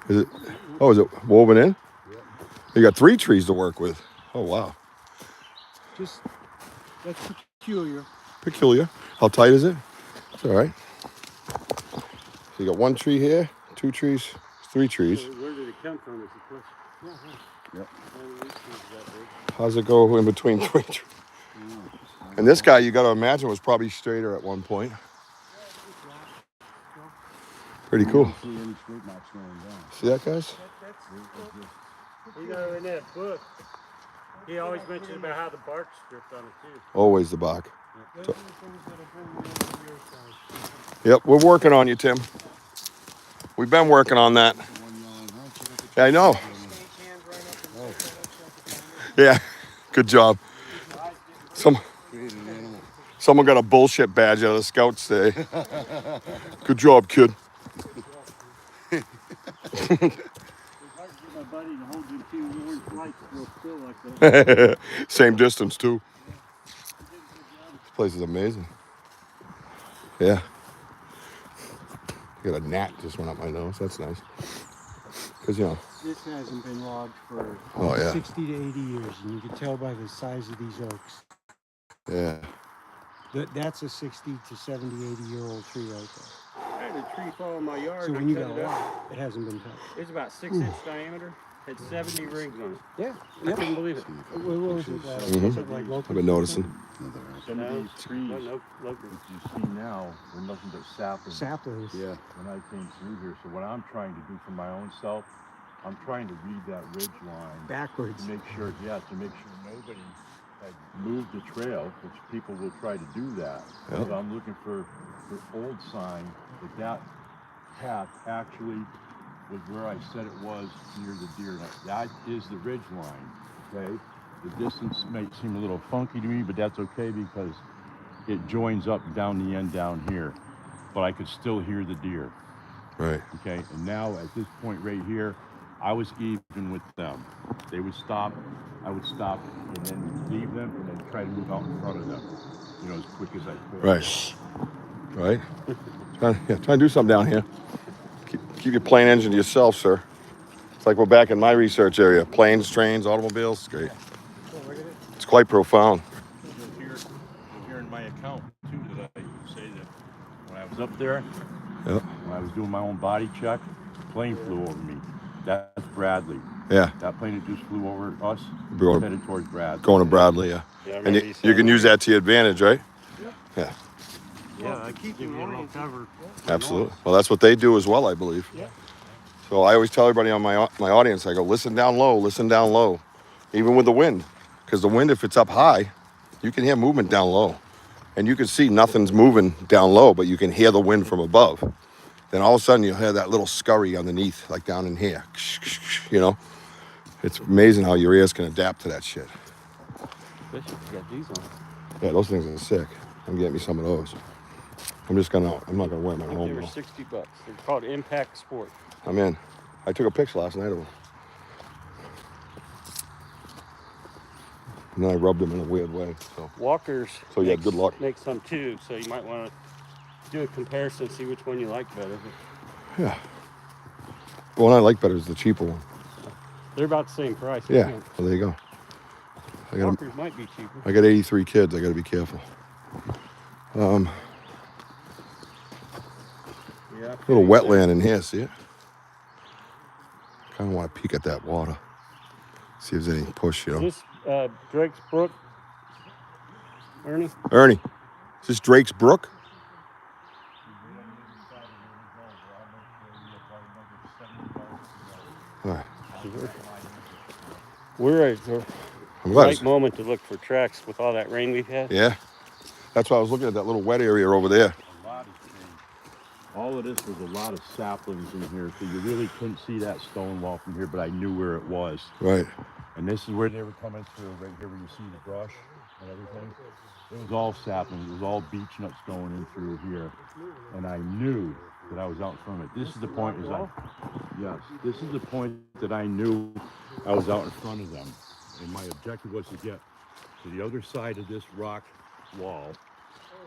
Is it? Oh, is it woven in? You got 3 trees to work with. Oh wow. Just, that's peculiar. Peculiar. How tight is it? It's all right. So you got 1 tree here, 2 trees, 3 trees. So where did it come from? Is the question. Yep. How's it go in between 3 trees? And this guy, you got to imagine, was probably straighter at one point. Pretty cool. See any straight marks going down. See that, guys? You know, in that book, he always mentioned about how the bark stripped on it too. Always the bark. Those are the things that have been the over your side. Yep, we're working on you, Tim. We've been working on that. Yeah, I know. Yeah, good job. Someone got a bullshit badge out of the scouts today. Good job, kid. It's hard to get my buddy to hold you 2 orange lights real still like that. Same distance, too. This place is amazing. Yeah. Got a gnat just went up my nose. That's nice. Because, you know. This hasn't been logged for Oh, yeah. 60 to 80 years, and you can tell by the size of these oaks. Yeah. That's a 60 to 70, 80-year-old tree right there. I had a tree fall in my yard. So and when you I got cut a it up. lot, it hasn't been touched. It's about 6-inch diameter. Had 70 rings on it. Yeah, I couldn't believe it. What was it? Mhm. Was it like I've been noticing. Some of these trees No, that you see now were nothing but saplings. saplings? Yeah, when I came through here. So what I'm trying to do for my own self, I'm trying to read that ridge line Backwards. to make sure nobody had moved the trail, which people will try to do that. Yep. So I'm looking for old sign that path actually was where I said it was near the deer. That is the ridge line, okay? The distance may seem a little funky to me, but that's okay because it joins up down the end down here. But I could still hear the deer, Right. okay? And now at this point right here, I was even with them. They would stop, I would stop and then leave them and then try to move out in front of them, you know, as quick as I could. Right. Right. Trying to do something down here. Keep your plane engine to yourself, sir. It's like we're back in my research area. Planes, trains, automobiles. It's great. It's quite profound. You'll hear in my account too that I say that when I was up there, Yep. when I was doing my own body check, a plane flew over me. That's Bradley. Yeah. That plane that just flew over us Going- headed towards Bradley. Going to Bradley, yeah. Yeah, I And remember you saying can use that to your advantage, right? Yeah. Yeah, I keep you a little cover. Absolutely. Well, that's what they do as well, I believe. Yeah. So I always tell everybody on my audience, I go, listen down low, even with the wind. Because the wind, if it's up high, you can hear movement down low. And you can see nothing's moving down low, but you can hear the wind from above. Then all of a sudden you'll hear that little scurry underneath, like down in here. You know? It's amazing how your ears can adapt to that shit. Especially if you got these on. Yeah, those things are sick. I'm getting me some of those. I'm not gonna wear them at They home were though. $60. They're called Impact Sport. I'm in. I took a picture last night of them. And then I rubbed them in a weird way. So Walkers. So, yeah, good luck. Make some too, so you might want to do a comparison, see which one you like better. yeah. The one I like better is the cheaper one. They're about the same price. Yeah. Well, there you go. Walkers might be cheaper. I got 83 kids. I got to be careful. Yeah. Little wetland in here. See it? Kind of want to peek at that water. See if there's any push, you know. Is this Drake's Brook, Ernie? Ernie, is this Drake's Brook? All right. We're at the I'm glad. right moment to look for tracks with all that rain we've had. Yeah. That's why I was looking at that little wet area over there. A lot has changed. All of this was a lot of saplings in here, so you really couldn't see that stone wall from here, but I knew where it was. Right. And this is where they were coming through, right here where you see the brush and everything. It was all saplings, it was all beech nuts going in through here. And I knew that I was out in front of it. This is the point this is the point that I knew I was out in front of them. And my objective was to get to the other side of this rock wall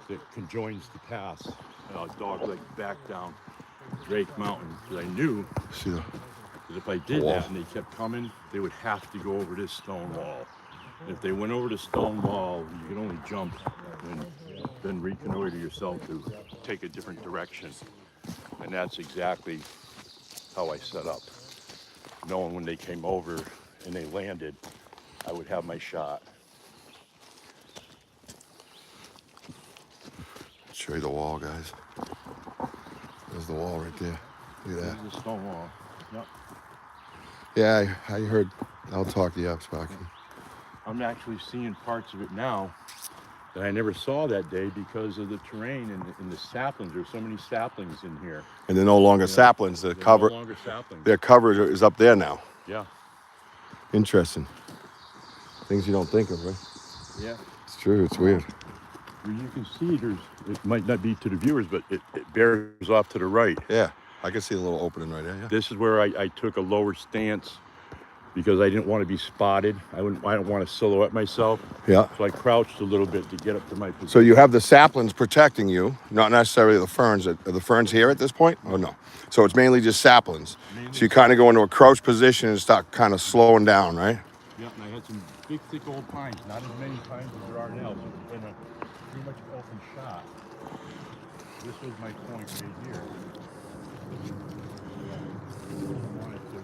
that conjoins the pass dog leg back down Drake Mountain, because I knew See the that if I did wall. that and they kept coming, they would have to go over this stone wall. And if they went over the stone wall, you could only jump and then reconnoiter yourself to take a different direction. And that's exactly how I set up. Knowing when they came over and they landed, I would have my shot. Show you the wall, guys. There's the wall right there. Look at that. This is a stone wall. Yep. Yeah, I heard. I'll talk to you, Sparky. I'm actually seeing parts of it now that I never saw that day because of the terrain and the saplings. There's so many saplings in here. And they're no longer saplings. The They're cover, no longer saplings. their coverage is up there now. Yeah. Interesting. Things you don't think of, right? Yeah. It's true. It's weird. Well, you can see it might not be to the viewers, but it bears off to the right. Yeah, I can see a little opening right there. Yeah. This is where I took a lower stance because I didn't want to be spotted. I don't want to silhouette myself. Yeah. So I crouched a little bit to get up to my position. So you have the saplings protecting you, not necessarily the ferns. Are the ferns here at this point? Oh no. So it's mainly just saplings. So you kind of go into a crouch position and start kind of slowing down, right? Yep, and I had some big, thick old pines. Not as many pines as there are now, so it's been a pretty much open shot. This was my point right here. I wanted to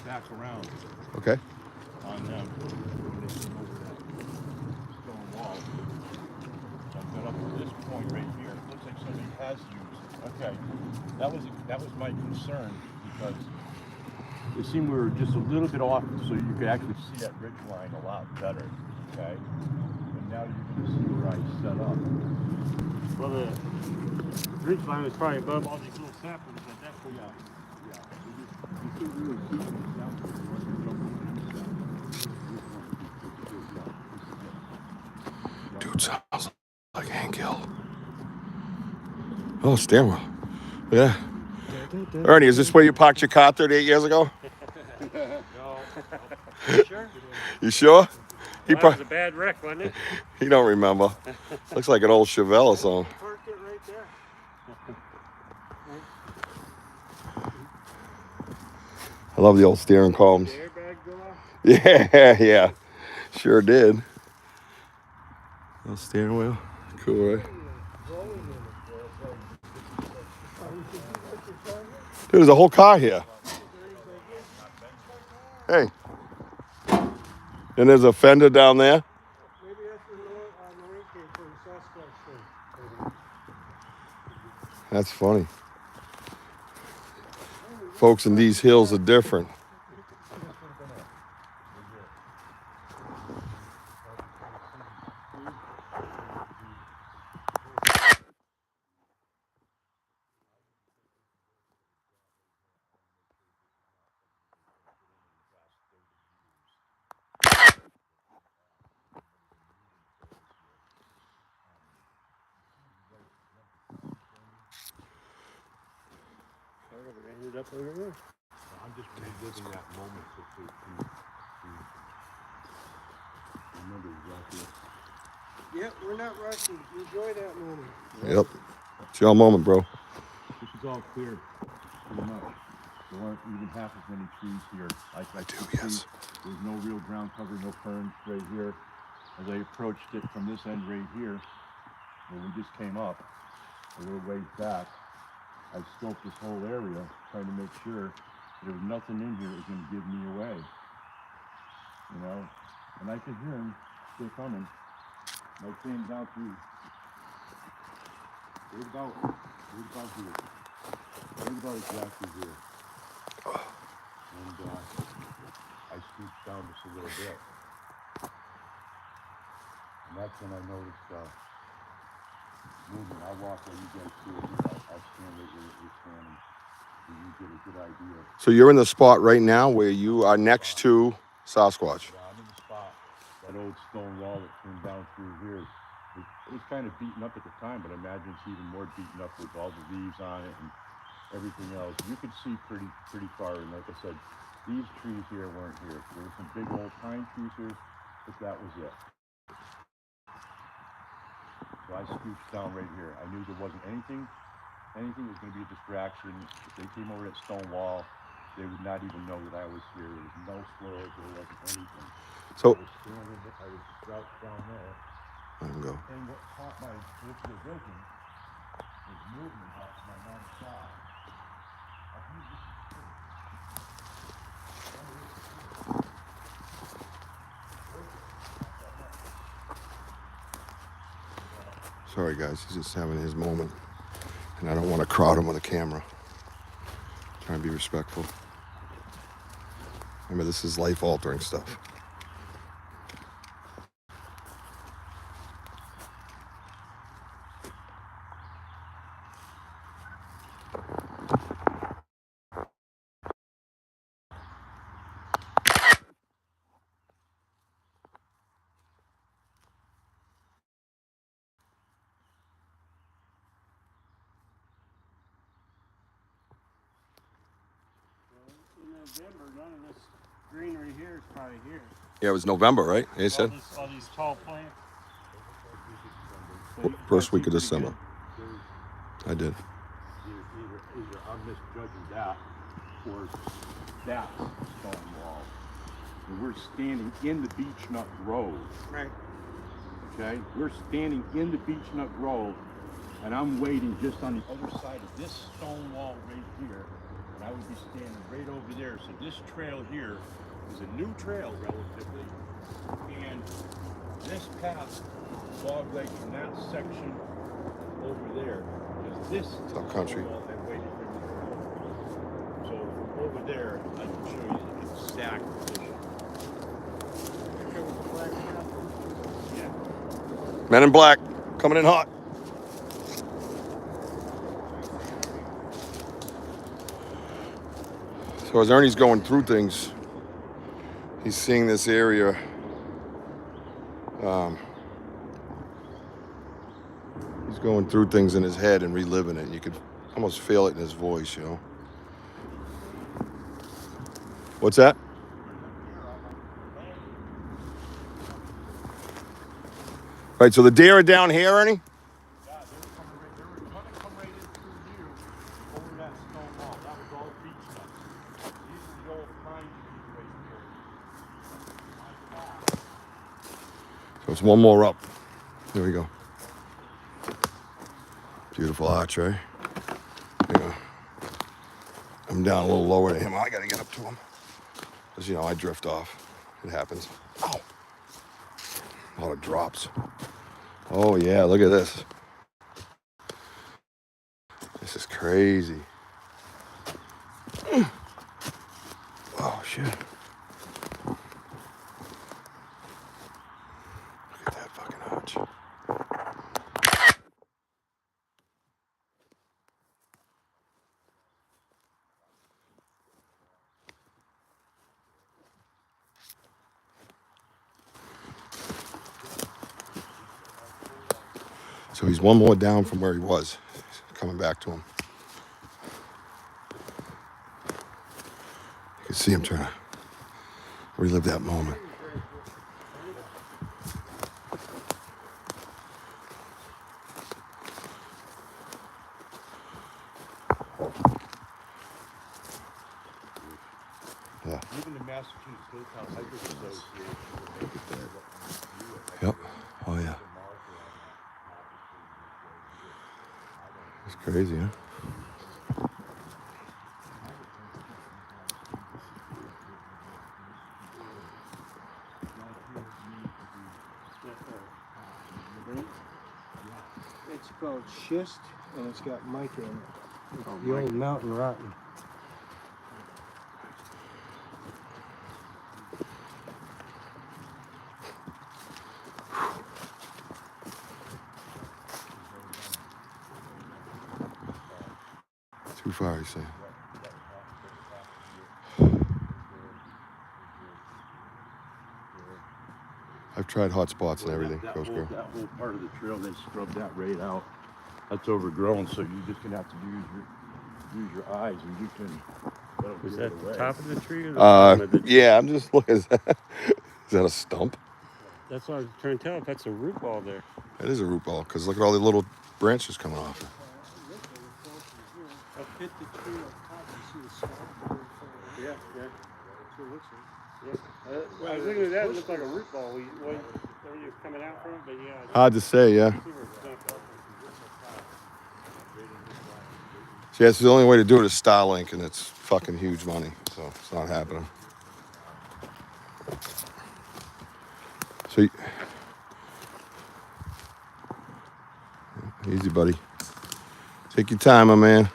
back around Okay. on them when they came over that stone wall. So I've got up to this point right here. It looks like somebody has used it. Okay, that was my concern because it seemed we were just a little bit off, so you could actually see that ridge line a lot better. Okay, and now you're going to see where I set up. Well, the ridge line was probably above all these little saplings at that point. Yeah. You couldn't really see it down there. It wasn't jumping. Dude, sounds like Hank Hill. Oh, steering wheel. Yeah. Ernie, is this where you parked your car 38 years ago? You sure? You sure? That was a bad wreck, wasn't it? He don't remember. Looks like an old Chevelle or something. Parked it right there. I love the old steering columns. The airbag go off? Yeah, yeah. Sure did. Little steering wheel. Cool, right? Dude, there's a whole car here. Hey. And there's a fender down there. Maybe that's where Lorraine came from, Sasquatch thing. That's funny. Folks in these hills are different. Ended up over there. I'm just reliving that moment to remember exactly. Yep, we're not rushing. Enjoy that moment. Yep. It's your moment, bro. This is all clear, pretty much. There aren't even half as many trees here. I could see there's no real ground cover, no ferns right here. As I approached it from this end right here, where we just came up, a little ways back, I scoped this whole area, trying to make sure there was nothing in here that was going to give me away. You know, and I could hear him still coming. And I came down through. Right about here. Right about exactly here. And I scooped down just a little bit. And that's when I noticed movement. I'll walk where you guys see it. I'll stand right where you're standing. So you get a good idea. So you're in the spot right now where you are next to Sasquatch. Yeah, I'm in the spot. That old stone wall that came down through here. It was kind of beaten up at the time, but I imagine it's even more beaten up with all the leaves on it and everything else. You could see pretty far, and like I said, these trees here weren't here. There were some big old pine trees here, but that was it. So So I scooched down right here. I knew there wasn't anything was going to be a distraction. If they came over that stone wall, they would not even know that I was here. There was no squirrels, there wasn't anything. So I was crouched down there. let him go. And what caught my peripheral vision was movement off to my mom's side. I think this is Sorry guys, he's just having his moment. And I don't want to crowd him with a camera. Trying to be respectful. Remember, this is life-altering stuff. In November, none of this greenery here is probably here. Yeah, it was November, right? They said All these tall plants. first week of December. I did. either I'm misjudging that or that's stone wall. And we're standing in the beech nut grove. Right. Okay? We're standing in the beech nut grove, and I'm waiting just on the other side of this stone wall right here, and I would be standing right over there. So this trail here is a new trail relatively, and this path dog legs from that section over there, because this is Top country. stone wall that waited for me. So from over there, I can show you the exact position. Picture with the flag cap. Yeah. Men in Black, coming in hot. So as Ernie's going through things, he's seeing this area. He's going through things in his head and reliving it. You could almost feel it in his voice, you know. What's that? Right, so the deer are down here, Ernie? Yeah, they were gonna come right in through you over that stone wall. That was all beech nuts. These are the old pine trees right here. So it's one more up. There we go. Beautiful arch, right? Yeah. I'm down a little lower than him. I gotta get up to him. Because, you know, I drift off. It happens. Ow. A lot of drops. Oh, yeah, look at this. This is crazy. Oh, shit. Look at that fucking arch. So he's one more down from where he was. He's coming back to him. You can see him trying to relive that moment. Yeah. Even the Massachusetts Hilltop Hikers Association. Look at that. Yep. Oh, yeah. It's crazy, huh? It's called schist, and it's got mica in it. It's the old mountain rotten. Too far, you say. I've tried hot spots and everything. That Ghost whole, Girl. that whole part of the trail, they scrubbed that right out. That's overgrown, so you're just gonna have to use your eyes, and you can. Is that the top of the tree or the Uh, bottom of the tree? yeah, I'm just looking. Is that a stump? That's what I was trying to tell if that's a root ball there. It is a root ball because look at all the little branches coming off it. I'll hit the tree up top, you see the stalk? Yeah. That's what it looks like. I was looking at that, it looked like a root ball. Where you're coming out from, but yeah. Hard to say, yeah. See where it's dumped up. See, that's the only way to do it is Starlink, and it's fucking huge money, so it's not happening. So, easy, buddy. Take your time, my man.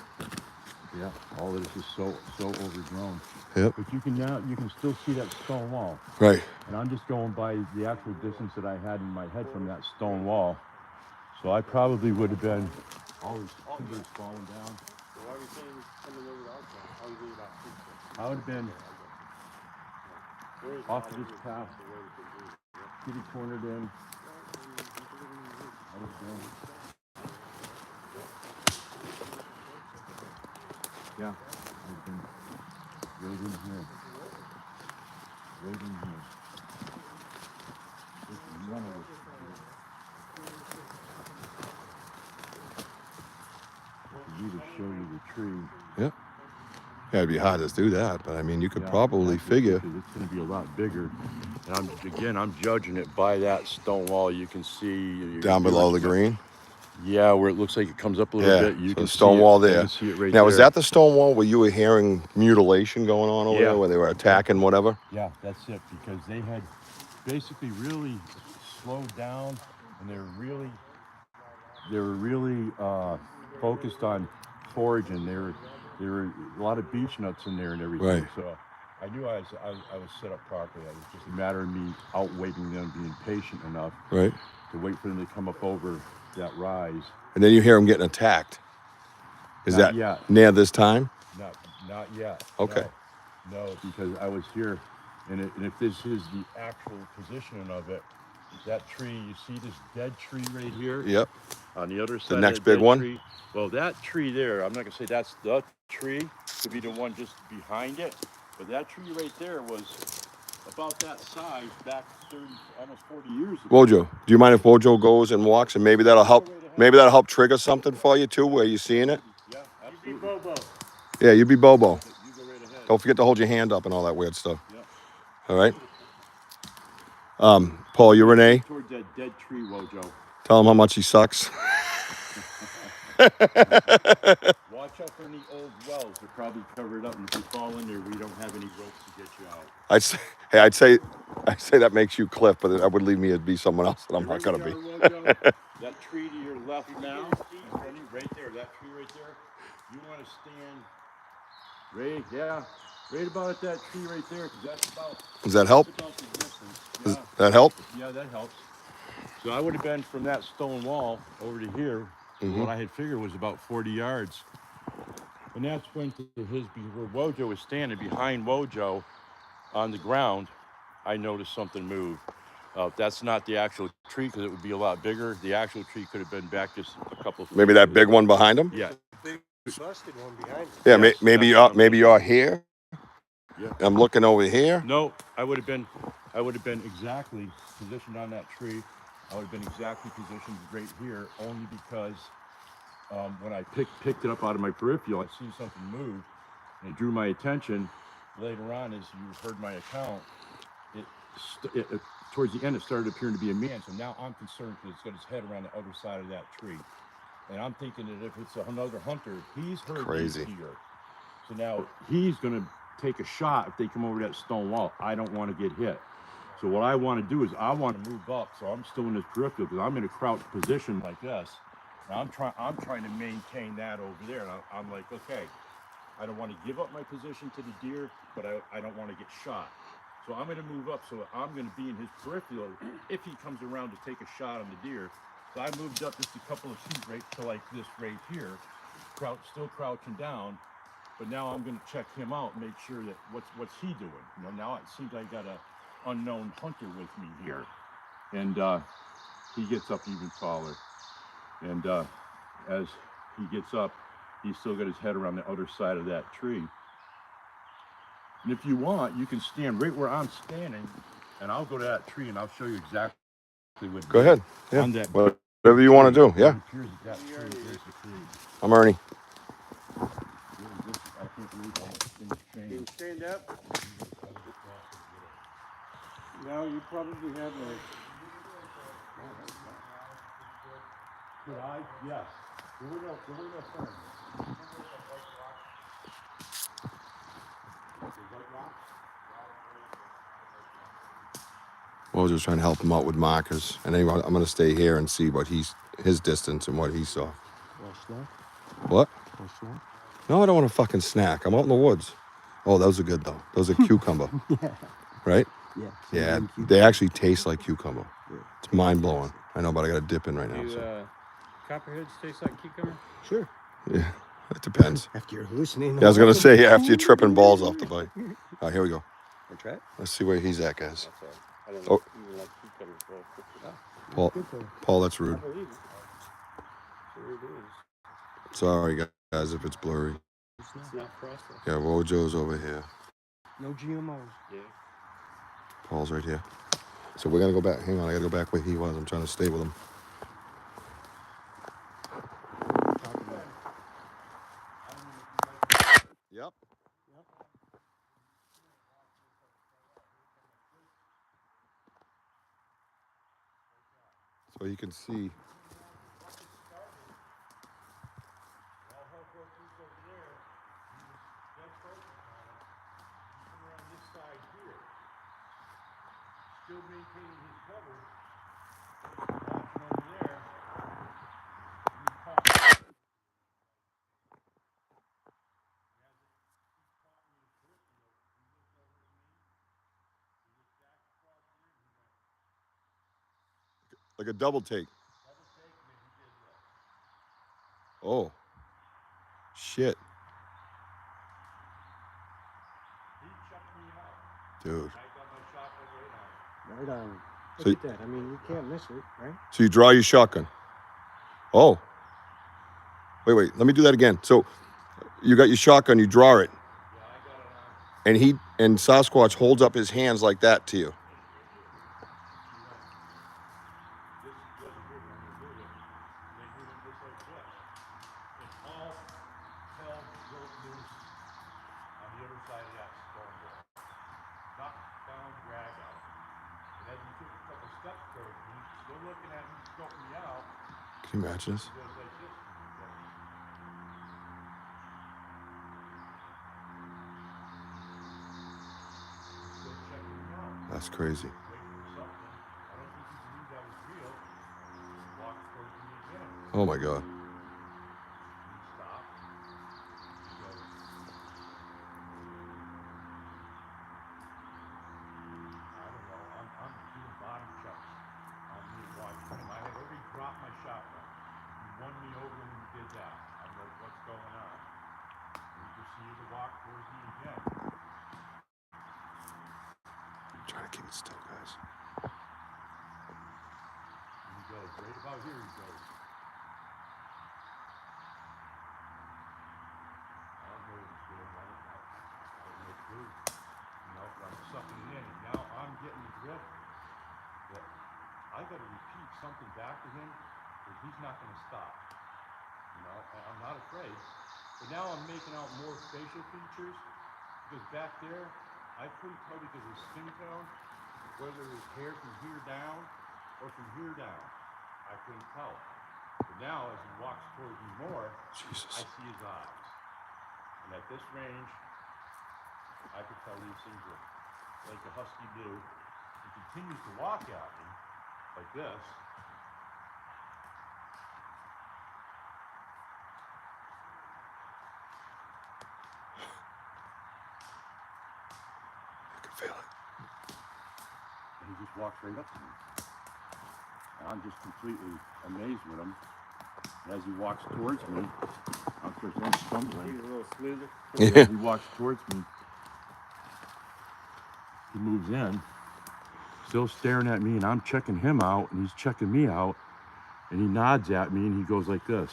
Yeah, all of this is so overgrown. Yep. But you can still see that stone wall. Right. And I'm just going by the actual distance that I had in my head from that stone wall. So I probably would have been all these timbers falling down. So why are we saying coming over to our side? How we do about 6 foot? I would have been Where's off the of this other- path, the way we can do it? kitty cornered in. I was doing. Yeah, I've been right in here. Right in here. This is none of it. For me to show you the tree. Yep. Yeah, it'd be hard to do that, but I mean, you could Yeah, probably that's figure. because it's going to be a lot bigger. And I'm judging it by that stone wall. You can see Down below the green. Yeah, where it looks like it comes up a little Yeah, bit. You so can the stone see wall it. You there. can see it right Now, there. was that the stone wall where you were hearing mutilation going on over Yeah. there, where they were attacking whatever? Yeah, that's it. Because they had basically really slowed down, and they were really focused on foraging. There were a lot of beech nuts in there and everything. Right. So I knew I was set up properly. It was just a matter of me outwaiting them, being patient enough Right. to wait for them to come up over that rise. And then you hear them getting attacked. Is Not that yet. near this time? Not yet. Okay. No, because I was here, and if this is the actual positioning of it, that tree, you see this dead tree right here? Yep. On the other side next of the big dead one? tree. Well, that tree there, I'm not gonna say that's the tree, could be the one just behind it, but that tree right there was about that size back 30, almost 40 years ago. Wojo, do you mind if Wojo goes and walks, and maybe that'll help? Maybe that'll help trigger something for you too, where you're seeing it. Yeah, You be absolutely. Bobo. Yeah, you be Bobo. You go right ahead. Don't forget to hold your hand up and all that weird stuff. Yeah. All right. Paul, you Renee. Towards that dead tree, Wojo. Tell him how much he sucks. Watch out for any old wells. They're probably covered up, and if you fall in there, we don't have any ropes to get you out. I'd say that makes you Cliff, but that would leave me to be someone else that I'm not gonna be. That tree to your left now, right there, that tree right there, you want to stand right about at that tree right there, because that's about. Does that help? That's about the distance. Does Yeah. that help? Yeah, that helps. So I would have been from that stone wall over to here. What I had figured was about 40 yards. And that's when to where Wojo was standing behind Wojo on the ground, I noticed something move. That's not the actual tree because it would be a lot bigger. The actual tree could have been back just a couple of feet. Maybe that big one behind him. Yeah. Big busted one behind it. Yeah, Yes, maybe that's what I'm you're here. Yeah. I'm looking over here. No, I would have been exactly positioned on that tree. I would have been exactly positioned right here, only because when I picked it up out of my peripheral, I seen something move, and it drew my attention. Later on, as you heard my account, it towards the end, it started appearing to be a man. So now I'm concerned because it's got his head around the other side of that tree, and I'm thinking that if it's another hunter, he's heard Crazy. these here. So now he's gonna take a shot if they come over that stone wall. I don't want to get hit. So what I want to do is I want to move up, so I'm still in this peripheral because I'm in a crouched position like this. And I'm trying to maintain that over there. And I'm like, okay, I don't want to give up my position to the deer, but I don't want to get shot. So I'm going to move up, so I'm going to be in his peripheral if he comes around to take a shot on the deer. So I moved up just a couple of feet right to like this right here, still crouching down. But now I'm going to check him out and make sure that what's he doing. You know, now it seems like I got an unknown hunter with me here, and he gets up even taller. And as he gets up, he's still got his head around the other side of that tree. And if you want, you can stand right where I'm standing, and I'll go to that tree and I'll show you exactly would Go be ahead. Yeah. on that Whatever you want to do. Yeah. It appears that that tree is the tree. I'm Ernie. I can't believe all these things Can you change. stand up? Now you probably have a. Could I? Yes. There were no signs. Well, I was just trying to help him out with markers. And anyway, I'm going to stay here and see what his distance and what he saw. What? No, I don't want a fucking snack. I'm out in the woods. Oh, those are good, though. Those are cucumber. Right? Yeah. Yeah, they actually taste like cucumber. It's mind-blowing. I know, but I got to dip in right now. Do So. copperheads taste like cucumber? Sure. Yeah, it depends. After you're hallucinating. Yeah, I was going to say, yeah, after you're tripping balls off the bike. All right, here we go. That's right. Let's see where he's at, guys. That's all. I don't Oh. even like cucumbers, so I picked it up. Paul, that's rude. I believe it. Sure it is. Sorry, guys, if it's blurry. It's not processed. Yeah, Wojo's over here. No GMOs. Yeah. Paul's right here. So we're going to go back. Hang on, I got to go back where he was. I'm trying to stay with him. Yep. So you can see. Still maintaining his cover. Watching over there. He's caught. Like a double take. Oh. Shit. He checked me out. Dude. I got my shotgun right on. Right on. So- Look at that. I mean, you can't miss it, right? So you draw your shotgun. Oh. Wait. Let me do that again. So you got your shotgun, you draw it. Yeah, I got it on. And Sasquatch holds up his hands like that to you. This is what you're going to do it. They do it just like this. And all hell broke loose on the other side of that stone wall. Knocked down, drag out. And as he took a couple steps towards me, still looking at me, scoping me out, Can you imagine this? he goes like this. Still checking me out. That's crazy. Waiting for something. I don't think he believed that was real. He walked towards me again. Oh my God. He stopped. He goes, I don't know. I'm doing body checks on me and watching him. I had already dropped my shotgun. He won me over when he did that. I'm like, what's going on? He proceeded to walk towards me again. I'm trying to keep it still, guys. And he goes, right about here, he goes, I don't know what he's doing. I have no clue. You know, but I'm sucking it in. And now I'm getting the drift that I got to repeat something back to him because he's not going to stop. You know, and I'm not afraid. But now I'm making out more facial features because back there, I couldn't tell because of his skin tone whether his hair from here down or from here down. I couldn't tell. But now, as he walks towards me more, Jesus. I see his eyes. And at this range, I could tell these things were like a husky blue. He continues to walk at me like this. I can feel it. And he just walks right up to me. And I'm just completely amazed with him. And as he walks towards me, I'm just stumbling. He's a little smoother. Yeah. He walks towards me. He moves in, still staring at me, and I'm checking him out, and he's checking me out, and he nods at me, and he goes like this.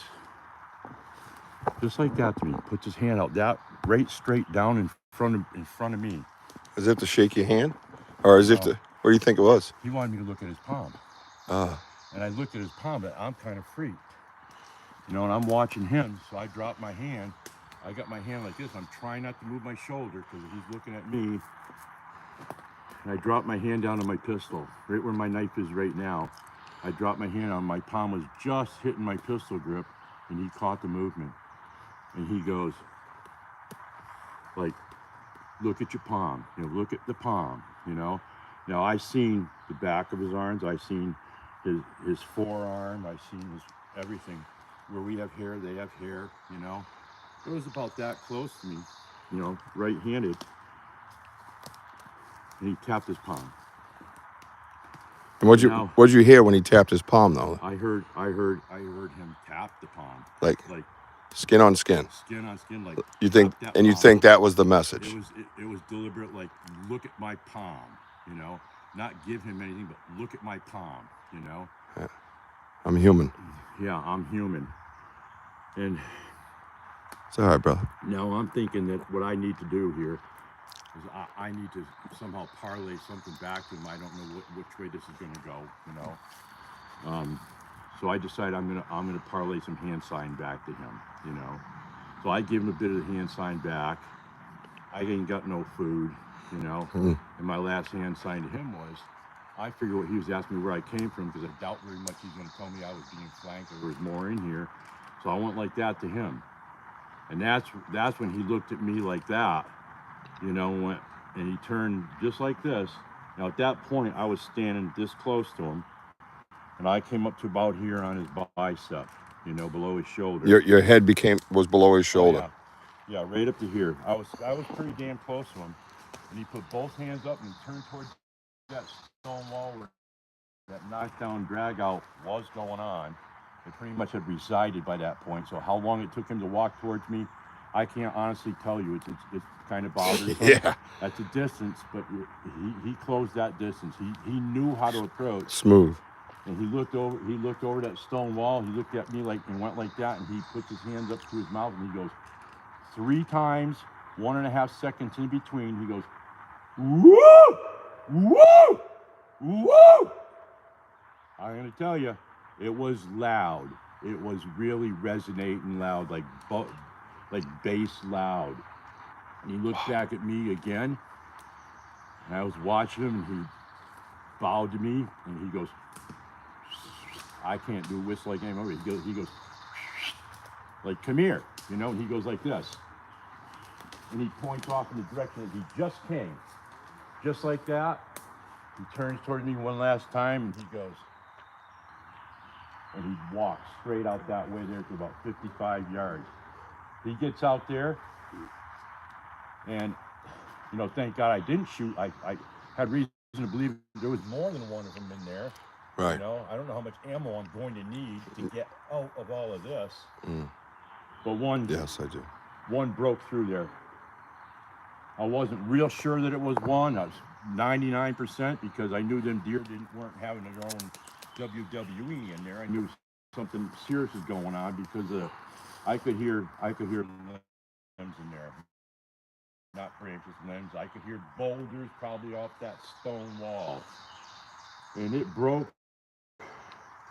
Just like that to me. Puts his hand out, that right straight down in front of me. As if to shake your hand? Or as if No. to, what do you think it was? He wanted me to look at his palm. And I looked at his palm, but I'm kind of freaked. You know, and I'm watching him, so I dropped my hand. I got my hand like this. I'm trying not to move my shoulder because he's looking at me. And I dropped my hand down on my pistol, right where my knife is right now. I dropped my hand on, my palm was just hitting my pistol grip, and he caught the movement. And he goes, like, look at your palm, you know, look at the palm, you know. Now I seen the back of his arms, I seen his forearm, I seen his everything. Where we have hair, they have hair, you know. It was about that close to me, you know, right-handed. And he tapped his palm. And Now, what'd you hear when he tapped his palm though? I heard him tap the palm. Like Like skin on skin. skin on skin, like You think, tap that and you palm. think that was the message? It was deliberate, like, look at my palm, you know, not give him anything, but look at my palm, you know. I'm human. Yeah, I'm human. And It's all right, brother. now I'm thinking that what I need to do here is I need to somehow parlay something back to him. I don't know which way this is going to go, you know. So I decided I'm gonna parlay some hand sign back to him, you know. So I give him a bit of the hand sign back. I ain't got no food, you know. And my last hand sign to him was, I figured what he was asking me where I came from, because I doubt very much he's going to tell me I was being flanked or there was more in here. So I went like that to him. And that's when he looked at me like that, you know, and he turned just like this. Now at that point, I was standing this close to him, and I came up to about here on his bicep, you know, below his shoulder. Your head was below his shoulder. Oh, yeah. Yeah, right up to here. I was pretty damn close to him, and he put both hands up and he turned towards that stone wall where that knockdown drag out was going on. It pretty much had resided by that point. So how long it took him to walk towards me, I can't honestly tell you. It's kind of bothersome. Yeah. That's a distance, but he closed that distance. He knew how to approach. Smooth. And he looked over that stone wall. He looked at me like and went like that, and he puts his hands up to his mouth and he goes 3 times, 1.5 seconds in between. He goes, woo, woo, woo. I'm gonna tell you, it was loud. It was really resonating loud, like bass loud. And he looked back at me again, and I was watching him, and he bowed to me, and he goes, I can't do a whistle like anymore. He goes, like, come here, you know, and he goes like this. And he points off in the direction that he just came. Just like that. He turns toward me one last time, and he goes, and he walks straight out that way there to about 55 yards. He gets out there, and, you know, thank God I didn't shoot. I had reason to believe there was more than one of them in there. Right. You know, I don't know how much ammo I'm going to need to get out of all of this. But one, Yes, I do. one broke through there. I wasn't real sure that it was one. I was 99% because I knew them deer weren't having their own WWE in there. I knew something serious was going on because I could hear limbs in there. Not branches, limbs. I could hear boulders probably off that stone wall. And it broke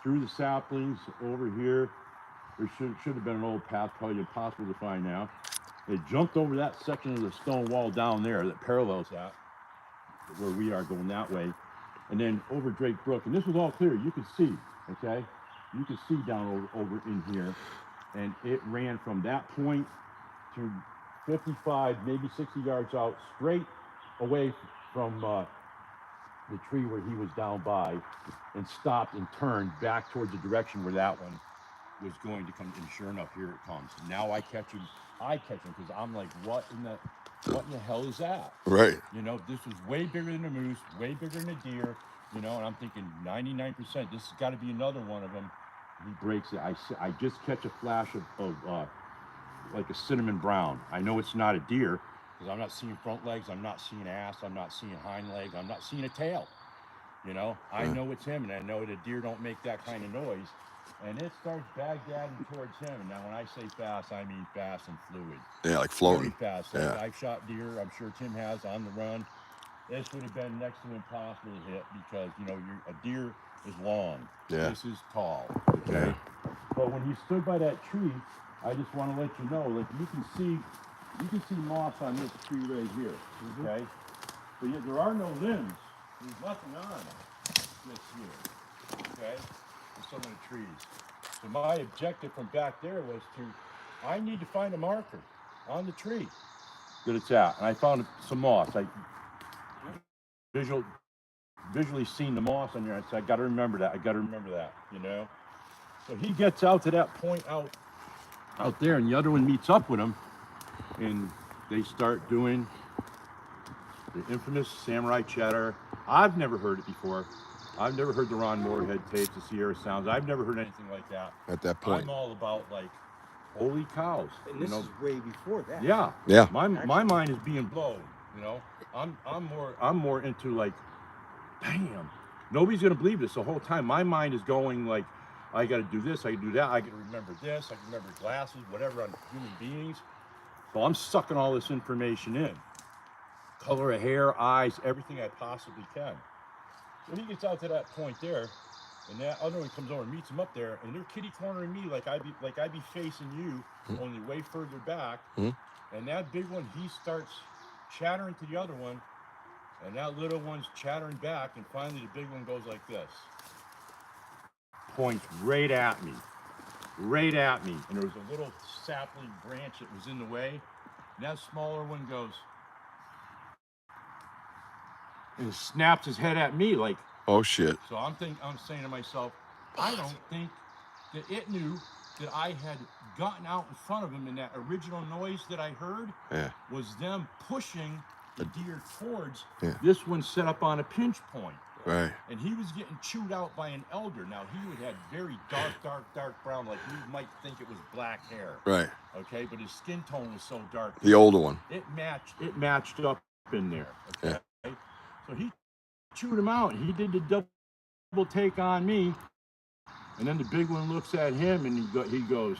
through the saplings over here. There should have been an old path, probably impossible to find now. It jumped over that section of the stone wall down there that parallels that, where we are going that way, and then over Drake Brook. And this was all clear. You could see, okay? You could see down over in here. And it ran from that point to 55, maybe 60 yards out, straight away from the tree where he was down by, and stopped and turned back towards the direction where that one was going to come. And sure enough, here it comes. Now I catch him because I'm like, what in the hell is that? Right. You know, this was way bigger than a moose, way bigger than a deer, you know, and I'm thinking 99%, this has got to be another one of them. He breaks it. I just catch a flash of like a cinnamon brown. I know it's not a deer because I'm not seeing front legs, I'm not seeing ass, I'm not seeing hind legs, I'm not seeing a tail. You know, I know it's him, and I know that deer don't make that kind of noise. And it starts Baghdading towards him. And now when I say fast, I mean fast and fluid. Yeah, like floating. Very fast. Yeah. I've shot deer, I'm sure Tim has, on the run. This would have been next to impossible to hit because, you know, a deer is long. Yeah. This is tall. Okay. Yeah. But when he stood by that tree, I just want to let you know, like you can see moss on this tree right here. Okay. But yet there are no limbs. There's nothing on this here. Okay. For some of the trees. So my objective from back there was I need to find a marker on the tree that it's at. And I found some moss. I visually seen the moss on there. I said, I got to remember that. You know. So he gets out to that point out there, and the other one meets up with him, and they start doing the infamous samurai chatter. I've never heard it before. I've never heard the Ron Moorhead tapes, the Sierra Sounds. I've never heard anything like that. At that point. I'm all about like, holy cows. And this is way before that. Yeah. Yeah. My mind is being blown. You know, I'm more into like, damn, nobody's gonna believe this. The whole time my mind is going like, I got to do this, I got to do that, I got to remember this, I can remember glasses, whatever on human beings. So I'm sucking all this information in. Color of hair, eyes, everything I possibly can. When he gets out to that point there, and that other one comes over and meets him up there, and they're kitty cornering me like I'd be facing you, only way further back. And that big one, he starts chattering to the other one, and that little one's chattering back, and finally the big one goes like this. Points right at me, and there was a little sapling branch that was in the way, and that smaller one goes and snaps his head at me like, Oh shit. so I'm saying to myself, I don't think that it knew that I had gotten out in front of him, and that original noise that I heard was them pushing the deer towards this one set up on a pinch point. Right. And he was getting chewed out by an elder. Now, he would have very dark brown, like you might think it was black hair. Right. Okay, but his skin tone was so dark. The older one. It matched up in there. Okay. Yeah. So he chewed him out. He did the double take on me. And then the big one looks at him, and he goes,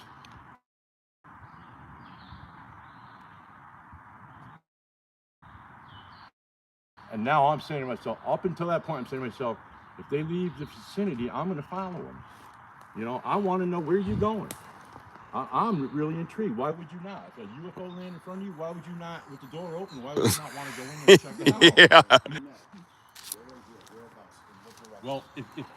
and now I'm saying to myself, up until that point, I'm saying to myself, if they leave the vicinity, I'm going to follow them. You know, I want to know where you're going. I'm really intrigued. Why would you not? If a UFO landed in front of you, why would you not, with the door open, why would you not want to go in and check it out? Yeah. Well,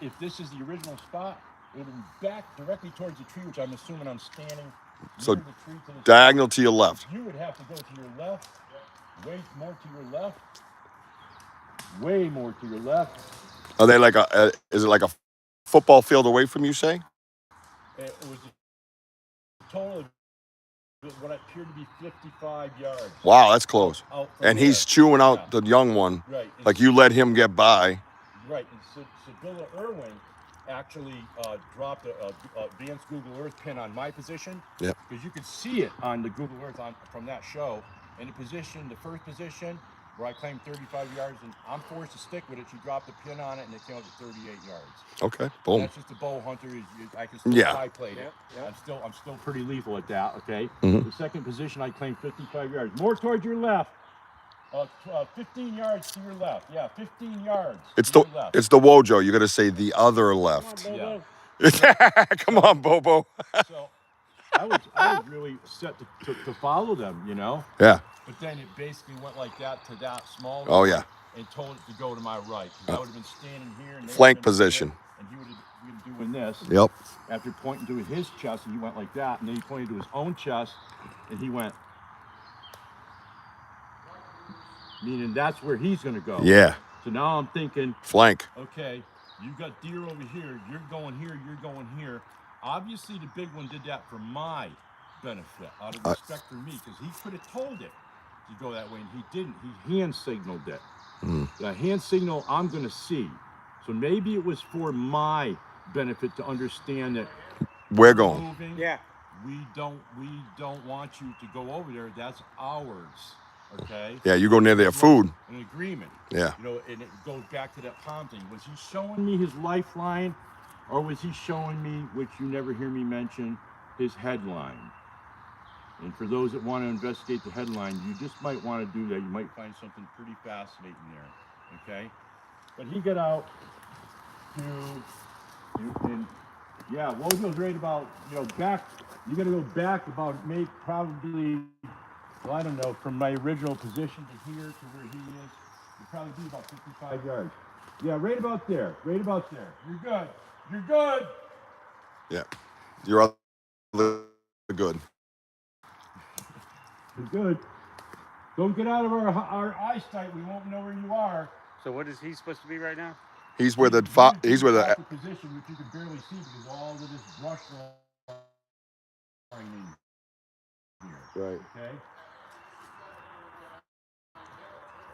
if this is the original spot, it would be back directly towards the tree, which I'm assuming I'm standing So near the tree to the diagonal to your left. You would have to go to your left, way more to your left, way more to your left. Are they like is it like a football field away from you, say? It was a total of what appeared to be 55 yards. Wow, that's close. Out from And there. he's chewing out the young one. Right. Like you let him get by. Right. And Sibylla Irwin actually dropped a advanced Google Earth pin on my position. Yep. Because you could see it on the Google Earth from that show. And the first position, where I claimed 35 yards, and I'm forced to stick with it. She dropped a pin on it, and it came up to 38 yards. Okay, boom. That's just a bow hunter. I can still biplate it. I'm still pretty lethal at that. Okay. The second position, I claimed 55 yards, more towards your left. 15 yards to your left. Yeah, 15 yards. It's to the your left. it's the Wojo. You got to say the other left. Yeah. Come on, Bobo. So I was really set to follow them, you know. Yeah. But then it basically went like that to that small. Oh yeah. And told it to go to my right. I would have been standing here. And Flank position. And he would have been doing this. Yep. After pointing to his chest, and he went like that, and then he pointed to his own chest, and he went. Meaning that's where he's going to go. Yeah. So now I'm thinking. Flank. Okay, you got deer over here. You're going here. You're going here. Obviously, the big one did that for my benefit, out of respect for me, because he could have told it to go that way, and he didn't. He hand signaled it. The hand signal I'm going to see. So maybe it was for my benefit to understand that we're going. Moving, we don't want you to go over there. That's ours. Okay. Yeah, you go near their food. An agreement. Yeah. You know, and it goes back to that palm thing. Was he showing me his lifeline, or was he showing me, which you never hear me mention, his headline? And for those that want to investigate the headline, you just might want to do that. You might find something pretty fascinating there. Okay. But he got out, and yeah, Wojo's right about, back, you gotta go back about maybe probably, well, I don't know, from my original position to here to where he is, it'd probably be about 55 yards. Yeah, right about there, right about there. You're good. You're good. Yeah. You're other good. You're good. Don't get out of our eyesight. We won't know where you are. So what is he supposed to be right now? He's where the He's where the position, which you can barely see because all of this brush line in here. right. Okay.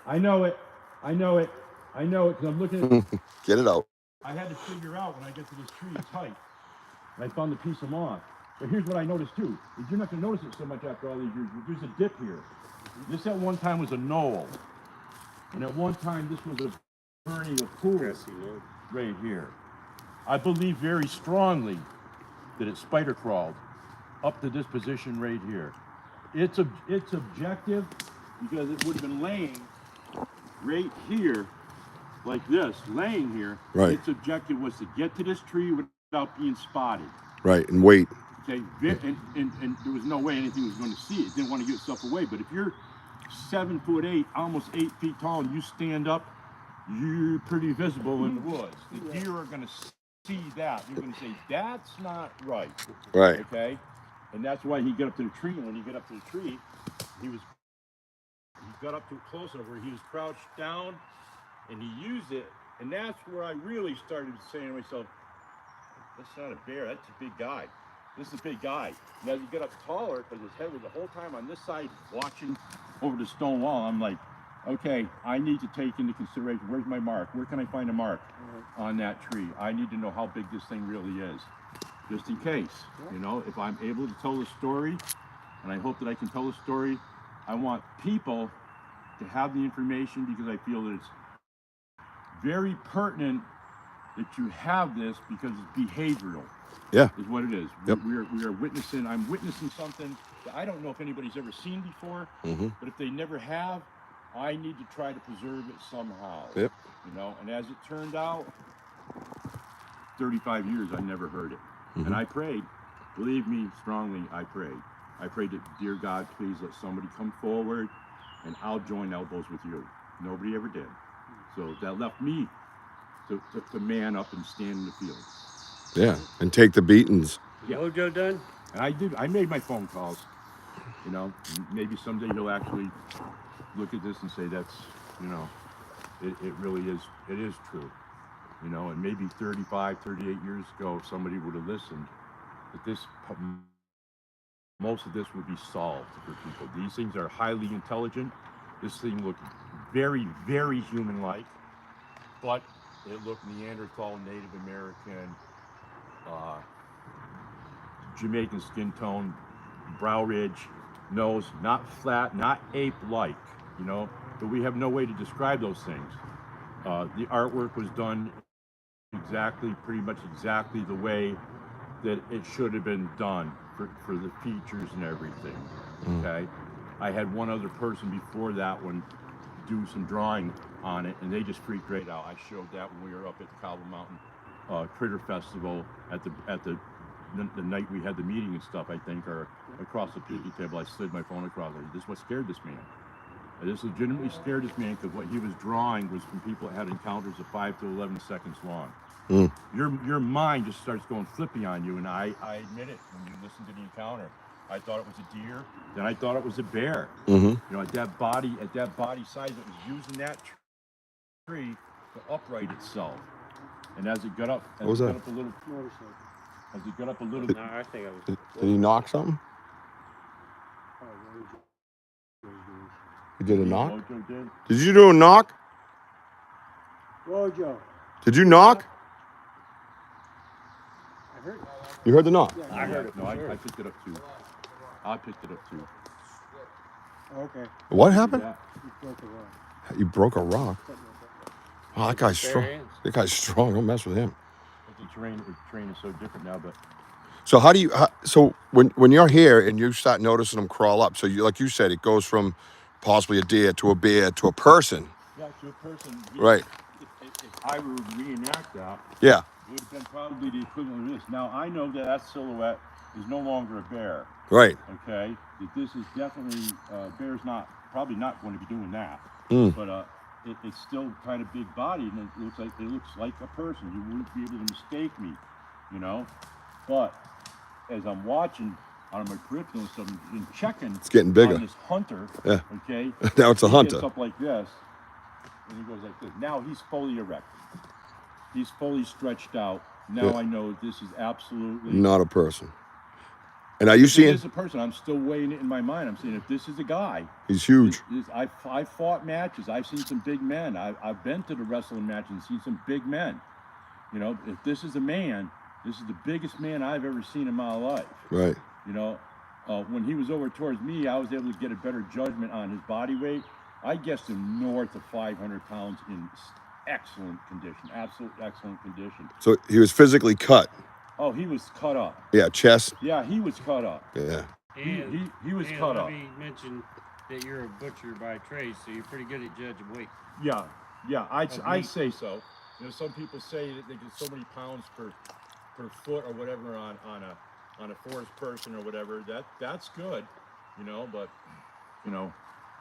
I know it. I know it. I know it because I'm looking at. Get it out. I had to figure out when I get to this tree, it's height. And I found the piece of moss. But here's what I noticed too: is you're not going to notice it so much after all these years. But there's a dip here. This at one time was a knoll, and at one time this was a burning of pool right here. I believe very strongly that it spider crawled up to this position right here. It's objective because it would have been laying right here like this, laying here. Right. Its objective was to get to this tree without being spotted. Right. And wait. Okay, and there was no way anything was going to see it. It didn't want to give itself away. But if you're 7'8", almost 8 feet tall, and you stand up, you're pretty visible in the woods. The deer are going to see that. You're going to say, that's not right. Right. Okay? And that's why he got up to the tree. And when he got up to the tree, he got up to it close enough where he was crouched down, and he used it. And that's where I really started saying to myself, that's not a bear, that's a big guy. This is a big guy. Now you get up taller, because his head was the whole time on this side watching over the stone wall. I'm like, okay, I need to take into consideration, where's my mark? Where can I find a mark on that tree? I need to know how big this thing really is, just in case. If I'm able to tell the story, and I hope that I can tell the story, I want people to have the information because I feel that it's very pertinent that you have this because it's behavioral. Yeah. Is what it is. Yep. We are witnessing. I'm witnessing something that I don't know if anybody's ever seen before. Mm-hmm. But if they never have, I need to try to preserve it somehow. Yep. And as it turned out, 35 years I never heard it. Mm-hmm. And I prayed. Believe me, strongly, I prayed. I prayed that, dear God, please let somebody come forward, and I'll join elbows with you. Nobody ever did. So that left me to man up and stand in the field. Yeah. And take the beatings. Yeah. Wojo done? And I did. I made my phone calls. Maybe someday he'll actually look at this and say that's, it really is. It is true. And maybe 35, 38 years ago, if somebody would have listened, that most of this would be solved for people. These things are highly intelligent. This thing looked very, very human-like, but it looked Neanderthal, Native American, Jamaican skin tone, brow ridge, nose, not flat, not ape-like, but we have no way to describe those things. The artwork was done pretty much exactly the way that it should have been done for the features and everything, okay? I had one other person before that one do some drawing on it, and they just freaked right out. I showed that when we were up at the Cobble Mountain Critter Festival at the night we had the meeting and stuff, I think, or across the picnic table. I slid my phone across it. This is what scared this man. This legitimately scared this man because what he was drawing was from people that had encounters of 5 to 11 seconds long. Your mind just starts going flippy on you, and I admit it. When you listen to the encounter, I thought it was a deer, then I thought it was a bear. Mm-hmm. At that body size, it was using that tree to upright itself. And as it got up, a little, as it got up a little. No, I think I was. Did he knock something? He did a knock? Wojo did. Did you do a knock? Wojo, Did you knock? I heard it. You heard the knock? Yeah, I heard it. No, I picked it up too. I picked it up too. Okay, What happened? Yeah. you broke the rock. You broke a rock. Something like that. Oh, that guy's There strong. he is. That guy's strong. Don't mess with him. But the terrain is so different now, but So how do you? So when you're here and you start noticing them crawl up, so you, like you said, it goes from possibly a deer to a bear to a person, yeah, to a person. right? if I were to reenact that, Yeah. it would have been probably the equivalent of this. Now I know that that silhouette is no longer a bear. Right. Okay, that this is definitely bear's probably not going to be doing that. Mm. But it's still kind of big bodied, and it looks like a person. You wouldn't be able to mistake me, you know. But as I'm watching on my peripheral and stuff and checking, It's getting bigger. on this hunter. Yeah. Okay. Now it's a he hunter. gets up like this, and he goes like this. Now he's fully erect. He's fully stretched out. Now Yeah. I know this is absolutely Not a person. And are you If seeing? it is a person, I'm still weighing it in my mind. I'm saying if this is a guy, He's huge. I've fought matches. I've seen some big men. I've been to the wrestling matches and seen some big men. You know, if this is a man, this is the biggest man I've ever seen in my life. Right. You know, when he was over towards me, I was able to get a better judgment on his body weight. I guessed him north of 500 pounds in excellent condition, absolute excellent condition. So he was physically cut. Oh, he was cut up. Yeah, chest. Yeah, he was cut up. Yeah. And He was cut up. Let me mention that you're a butcher by trade, so you're pretty good at judging weight. Yeah, Of I meat. say so. You know, some people say that they get so many pounds per foot or whatever on a forest person or whatever. That's good, you know. But you know,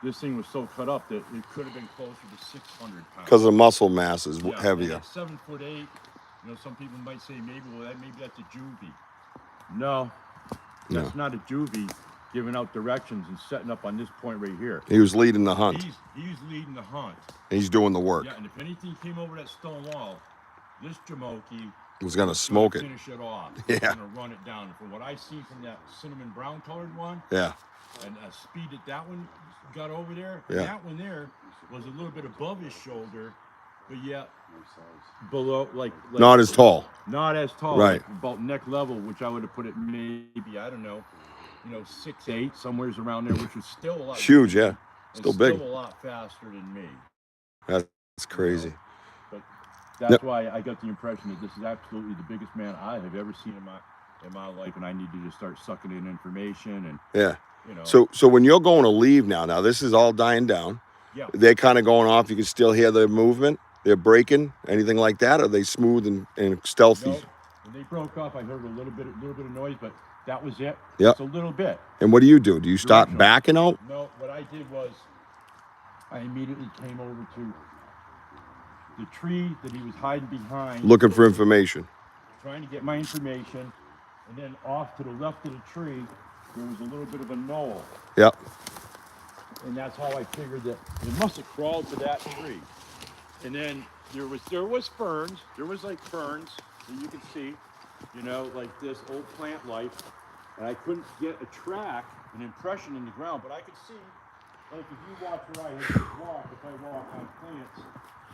this thing was so cut up that it could have been closer to 600 pounds. Because the muscle mass is Yeah, heavier. and at 7'8", you know, some people might say maybe that's a juvie. No, that's not a juvie giving out directions and setting up on this point right here. He was leading the hunt. He's leading the hunt. He's doing the work. Yeah, and if anything came over that stone wall, this Jamoki Was gonna smoke it. finish it off. Yeah. He's gonna run it down. And from what I see from that cinnamon brown colored one, Yeah. and speed that one got over there, Yeah. that one there was a little bit above his shoulder, but yet below, like Not as tall. not as tall, Right. like about neck level, which I would have put it maybe, I don't know, 6'8", somewhere's around there, which was still a lot. Huge, yeah. and Still big. Still a lot faster than me. That's crazy. But that's why I got the impression that this is absolutely the biggest man I have ever seen in my life, and I needed to start sucking in information and Yeah. you know. So when you're going to leave now this is all dying down. Yeah. They're kind of going off. You can still hear the movement. They're breaking, anything like that? Or are they smooth and stealthy? No, when they broke off, I heard a little bit of noise, but that was it. Yep. Just a little bit. And what do? Do you start Directional. backing out? No, what I did was I immediately came over to the tree that he was hiding behind, Looking for information. trying to get my information, and then off to the left of the tree, there was a little bit of a knoll. Yep. And that's how I figured that it must have crawled to that tree. And then there was ferns. There was like ferns that you could see, like this old plant life. And I couldn't get a track, an impression in the ground, but I could see, like if you watch where I walk, if I walk on plants,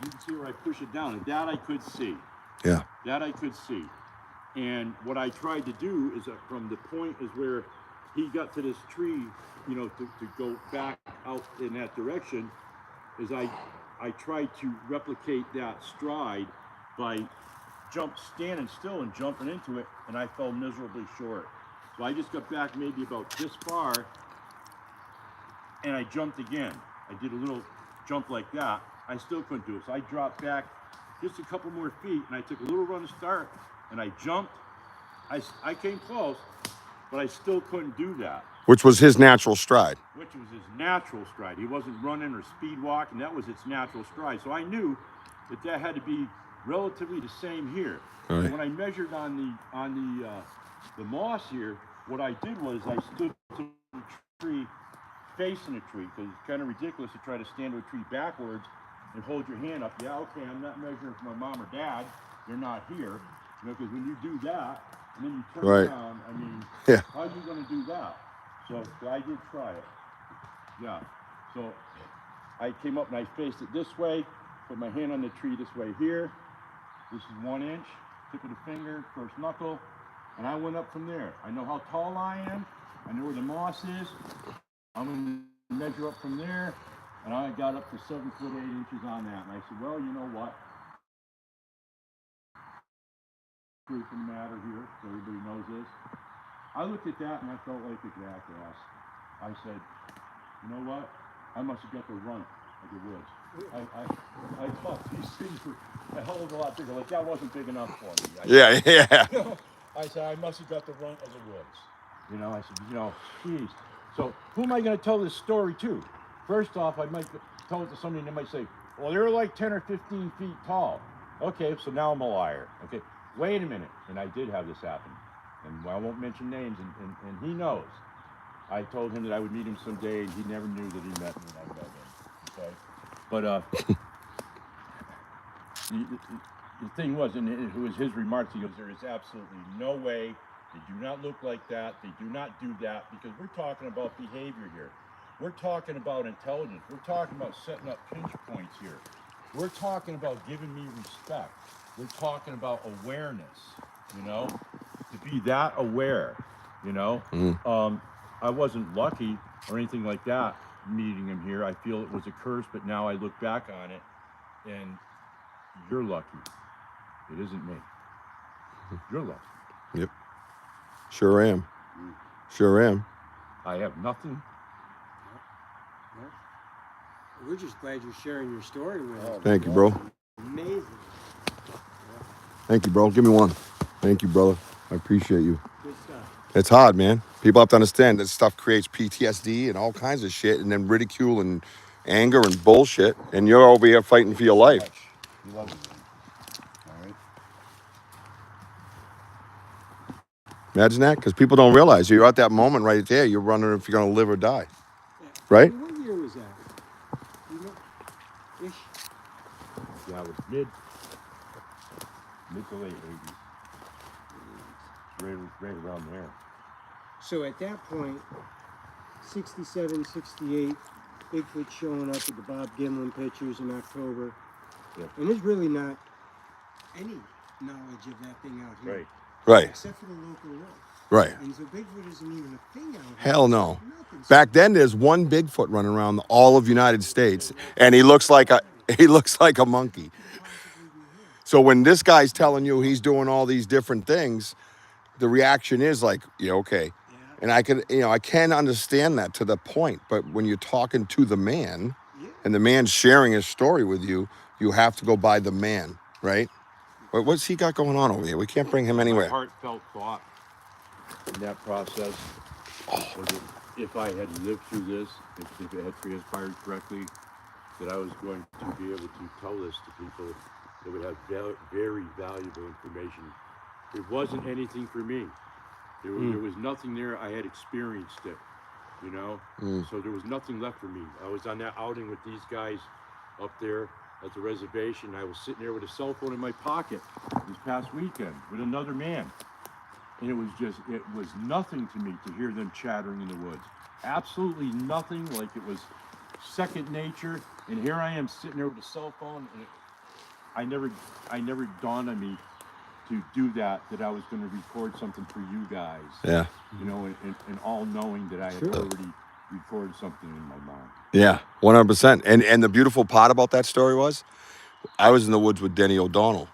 you can see where I push it down. And that I could see. Yeah. That I could see. And what I tried to do is that from the point is where he got to this tree, to go back out in that direction, is I tried to replicate that stride by standing still and jumping into it, and I fell miserably short. So I just got back maybe about this far, and I jumped again. I did a little jump like that. I still couldn't do it, so I dropped back just a couple more feet, and I took a little run to start, and I jumped. I came close, but I still couldn't do that. Which was his natural stride. Which was his natural stride. He wasn't running or speed walking. That was its natural stride. So I knew that had to be relatively the same here. Right. So when I measured on the moss here, what I did was I stood to the tree, facing a tree, because it's kind of ridiculous to try to stand to a tree backwards and hold your hand up. Yeah, okay, I'm not measuring for my mom or dad. They're not here. Because when you do that, and then you turn Right. around, Yeah. how are you going to do that? So I did try it. Yeah. So I came up and I faced it this way, put my hand on the tree this way here. This is 1 inch, tip of the finger, first knuckle, and I went up from there. I know how tall I am. I know where the moss is. I'm going to measure up from there, and I got up to 7 foot 8 inches on that. And I said, well, you know what? Truth of the matter here, so everybody knows this. I looked at that and I felt like a jackass. I said, you know what? I must have got the runt of the woods. I thought these things were a hell of a lot bigger. Like that wasn't big enough for me. Yeah, yeah. I said, I must have got the runt of the woods. You know, I said, you know, geez. So who am I going to tell this story to? First off, I might tell it to somebody and they might say, well, they're like 10 or 15 feet tall. Okay, so now I'm a liar. Okay, wait a minute. And I did have this happen. And I won't mention names, and he knows. I told him that I would meet him someday, and he never knew that he met me, and I met him. Okay? But the thing was, and it was his remarks, he goes, there is absolutely no way, they do not look like that, they do not do that, because we're talking about behavior here. We're talking about intelligence. We're talking about setting up pinch points here. We're talking about giving me respect. We're talking about awareness, you know, to be that aware, you know. I wasn't lucky or anything like that meeting him here. I feel it was a curse, but now I look back on it and you're lucky. It isn't me. You're lucky. Yep. Sure am. Sure am. I have nothing. We're just glad you're sharing your story with us. Thank you, bro. Amazing. Thank you, bro. Give me one. Thank you, brother. I appreciate you. Good stuff. It's hard, man. People have to understand that stuff creates PTSD and all kinds of shit, and then ridicule and anger and bullshit. And you're over here fighting for your life. You love it, man. All right. Imagine that, because people don't realize you're at that moment right there. You're wondering if you're gonna live or die, right? What year was that? You know, ish. Yeah, it was mid to late 80s. Right around there. So at that point, 67, 68, Bigfoot showing up with the Bob Gimlin pictures in October. Yeah. And there's really not any knowledge of that thing out here. Right. Right, Except for the local law. right. And so Bigfoot isn't even a thing out here. Hell no. Nothing. Back then, there's one Bigfoot running around all of United States, and he looks like a monkey. So when this guy's telling you he's doing all these different things, the reaction is like, yeah, okay. Yeah. And I can understand that to the point, but when you're talking to the man, Yeah. and the man's sharing his story with you, you have to go by the man, right? What's he got going on over here? We can't bring him My anywhere. heartfelt thought in that process was that if I had lived through this, if it had transpired correctly, that I was going to be able to tell this to people that would have very valuable information. It wasn't anything for me. There was nothing there. I had experienced it, you know? So there was nothing left for me. I was on that outing with these guys up there at the reservation. I was sitting there with a cell phone in my pocket this past weekend with another man. And it was nothing to me to hear them chattering in the woods. Absolutely nothing, like it was second nature. And here I am sitting there with a cell phone, and I never dawned on me to do that I was going to record something for you guys. Yeah. You know, and all knowing that I had already recorded something in my mind. Yeah, 100%. And the beautiful part about that story was, I was in the woods with Denny O'Donnell,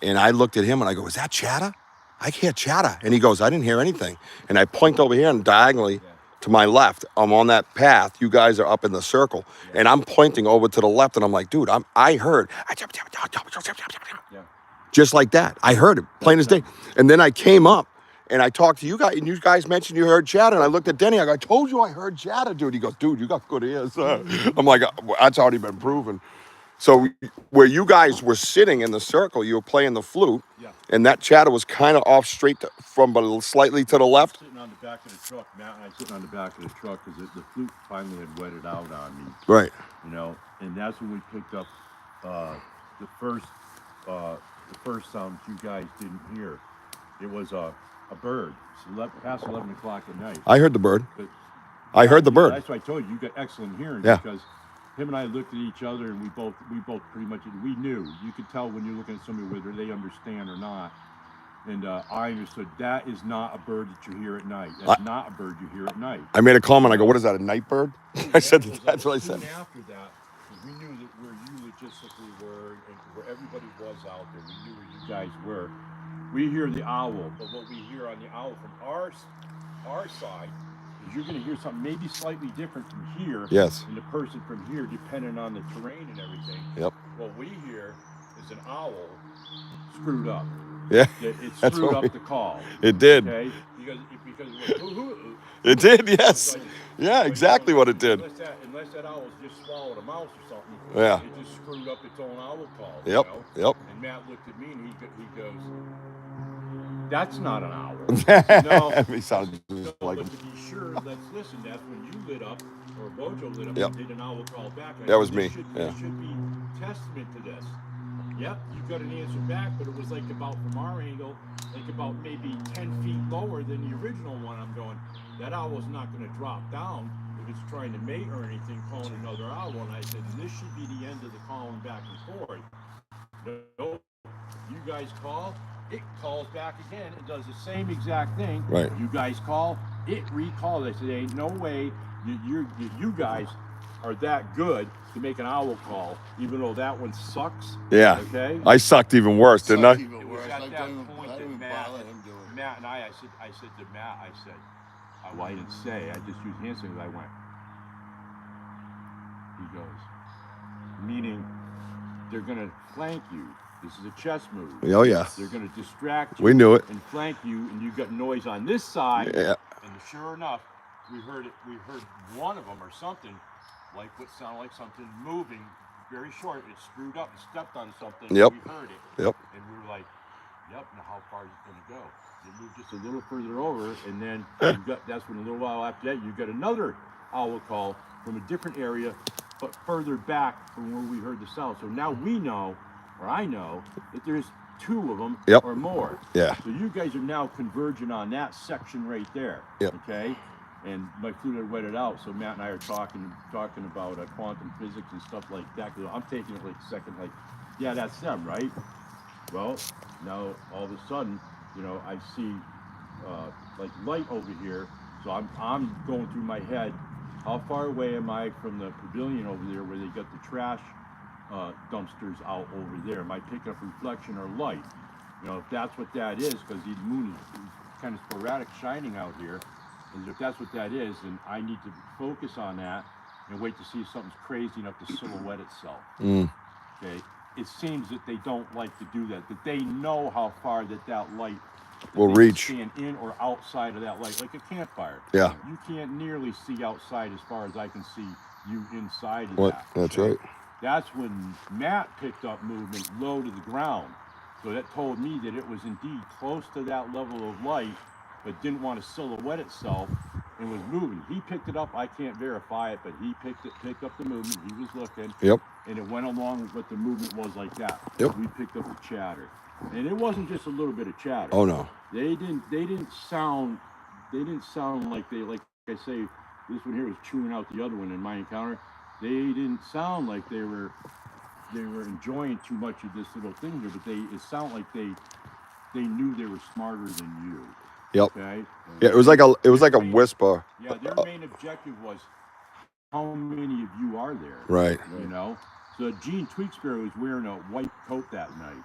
and I looked at him and I go, "Is that chatter? I hear chatter." And he goes, "I didn't hear anything." And I point over here and diagonally to my left, I'm on that path. You guys are up in the circle, and I'm pointing over to the left, and I'm like, "Dude, I heard." Yeah. Just like that. I heard it, plain as day. And then I came up and I talked to you guys, and you guys mentioned you heard chatter. And I looked at Denny, I go, "I told you I heard chatter, dude." He goes, "Dude, you got good ears." I'm like, "That's already been proven." So where you guys were sitting in the circle, you were playing the flute, and that chatter was kind of off straight from, but slightly to the left. Sitting on the back of the truck, Matt and I sitting on the back of the truck because the flute finally had wetted out on me. Right. You know, and that's when we picked up the first sound you guys didn't hear. It was a bird. It's past 11 o'clock at night. I heard the bird. But I heard the bird. That's why I told you got excellent hearing. Yeah. Because him and I looked at each other, and we both pretty much, we knew. You could tell when you're looking at somebody whether they understand or not. And I understood that is not a bird that you hear at night. That's not a bird you hear at night. I made a comment. I go, "What is that, a night bird?" I said, "That's what I said." Soon after that, because we knew that where you logistically were and where everybody was out there, we knew where you guys were. We hear the owl, but what we hear on the owl from our side is because you're going to hear something maybe slightly different from here Yes. than the person from here, depending on the terrain and everything. Yep. What we hear is an owl screwed up. Yeah. It That's screwed what up the call. It did. Okay, because it went It did. It's Yes. like, Yeah. Exactly what it did. Unless that owl's just swallowed a mouse or something. Yeah. It just screwed up its own owl call. Yep. You know? Yep. And Matt looked at me and he goes, "That's not an owl." I said, "No." He sounded just like But him. to be sure, let's listen. That's when you lit up, or Bojo lit up, Yep. and did an owl call back. That was This me, Should, yeah. This should be testament to this. Yep, you got an answer back, but it was like about from our angle, like about maybe 10 feet lower than the original one. I'm going, that owl's not going to drop down if it's trying to mate or anything, calling another owl. And I said, this should be the end of the calling back and forth. No, you guys call, it calls back again and does the same exact thing. Right. You guys call, it recalls. I said, ain't no way you guys are that good to make an owl call, even though that one sucks. Yeah. Okay. I sucked even worse, didn't I? It was at that point that Matt and I said to Matt, I said, well, I didn't say, I just used hand signals. I went. He goes, meaning they're gonna flank you. This is a chess move. Oh yeah. They're gonna distract you. We knew it. And flank you, and you got noise on this side. Yeah. And sure enough, we heard it. We heard one of them or something, like what sounded like something moving, very short. It screwed up and stepped on something. Yep. And we heard it. Yep. And we were like, "Yep." Now how far is it gonna go? It moved just a little further over, and then you got. That's when a little while after that, you got another owl call from a different area, but further back from where we heard the sound. So now we know, or I know, that there's two of them Yep. or more. Yeah. So you guys are now converging on that section right there. Yep. Okay. And my flute had wetted out, so Matt and I are talking about quantum physics and stuff like that. Cause I'm taking it like a second, like, yeah, that's them, right? Well, now all of a sudden, you know, I see like light over here. So I'm going through my head. How far away am I from the pavilion over there where they got the trash dumpsters out over there? Am I picking up reflection or light? You know, if that's what that is, because the moon is kind of sporadic shining out here, and if that's what that is, then I need to focus on that and wait to see if something's crazy enough to silhouette itself. Okay. It seems that they don't like to do that. That they know how far that light Will they reach. stand in or outside of that light, like a campfire. Yeah. You can't nearly see outside as far as I can see you inside of What? that. That's okay? right. That's when Matt picked up movement low to the ground. So that told me that it was indeed close to that level of light, but didn't want to silhouette itself and was moving. He picked it up. I can't verify it, but he picked up the movement. He was looking. Yep. And it went along with what the movement was like that. Yep. We picked up the chatter. And it wasn't just a little bit of chatter. Oh no. They didn't sound like like I say, this one here was chewing out the other one in my encounter. They didn't sound like they were enjoying too much of this little thing here, but it sounded like they knew they were smarter than you. Yep. Okay. Yeah, it was like a whisper. Yeah, their main objective was how many of you are there. Right. You know. So Jean Tweaksparrow was wearing a white coat that night.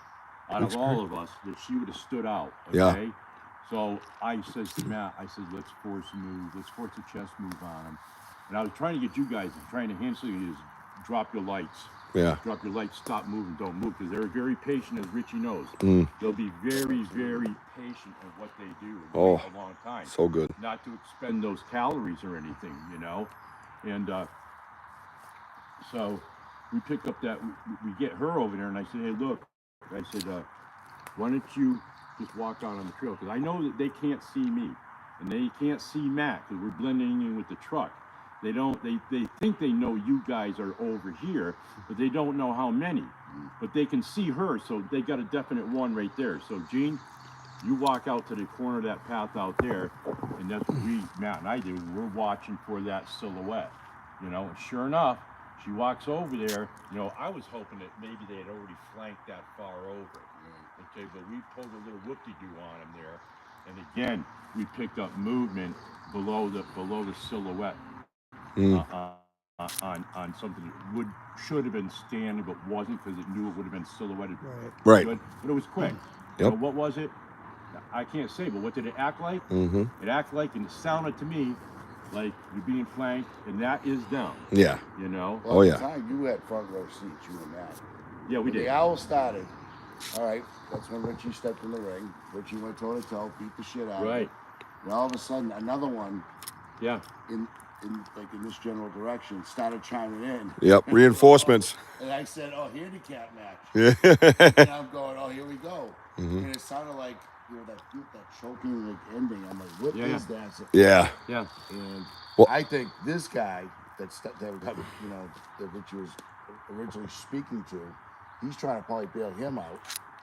Out of all of us, that she would have stood out. Okay. Yeah. So I said to Matt, I said, let's force a chess move on him. And I was trying to get you guys, trying to handle you, is drop your lights. Yeah. Drop your lights, stop moving, don't move, because they're very patient, as Richie knows. They'll be very, very patient at what they do and take a long time. So good. Not to expend those calories or anything, you know. And so we pick up that, we get her over there, and I said, hey, look, I said, why don't you just walk out on the trail? Because I know that they can't see me, and they can't see Matt, because we're blending in with the truck. They think they know you guys are over here, but they don't know how many. But they can see her, so they got a definite one right there. So Gene, you walk out to the corner of that path out there, and that's what Matt and I do. We're watching for that silhouette, you know. And sure enough, she walks over there. You know, I was hoping that maybe they had already flanked that far over. Okay, but we pulled a little whoop-de-doo on them there, and again, we picked up movement below the silhouette. On something that should have been standing but wasn't, because it knew it would have been silhouetted. Right. But it was quick. You know, what was it? I can't say, but what did it act like? It acted like, and it sounded to me like you're being flanked, and that is them. Yeah. You know. Well, Oh, at yeah. the time, you had front row seats, you and Matt. Yeah, we When did. the owl started, all right, that's when Richie stepped in the ring. Richie went toe to toe, beat the shit out of Right. it. And all of a sudden, another one Yeah. in this general direction started chiming in. Yep. Reinforcements. And I said, "Oh, handicap match." Yeah. And I'm going, "Oh, here we go." Mhm. And it sounded like that choking like ending. I'm like, "What Yeah, is that?" Yeah. Yeah. And Well- I think this guy that Richie was originally speaking to, he's trying to probably bail him out.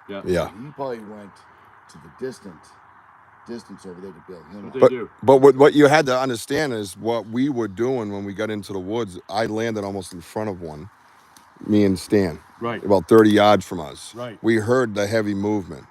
Yeah. Yeah. He probably went to the distance over there to bail him What out. they do. But what you had to understand is what we were doing when we got into the woods. I landed almost in front of one, me and Stan, Right. about 30 yards from us. Right. We heard the heavy movement,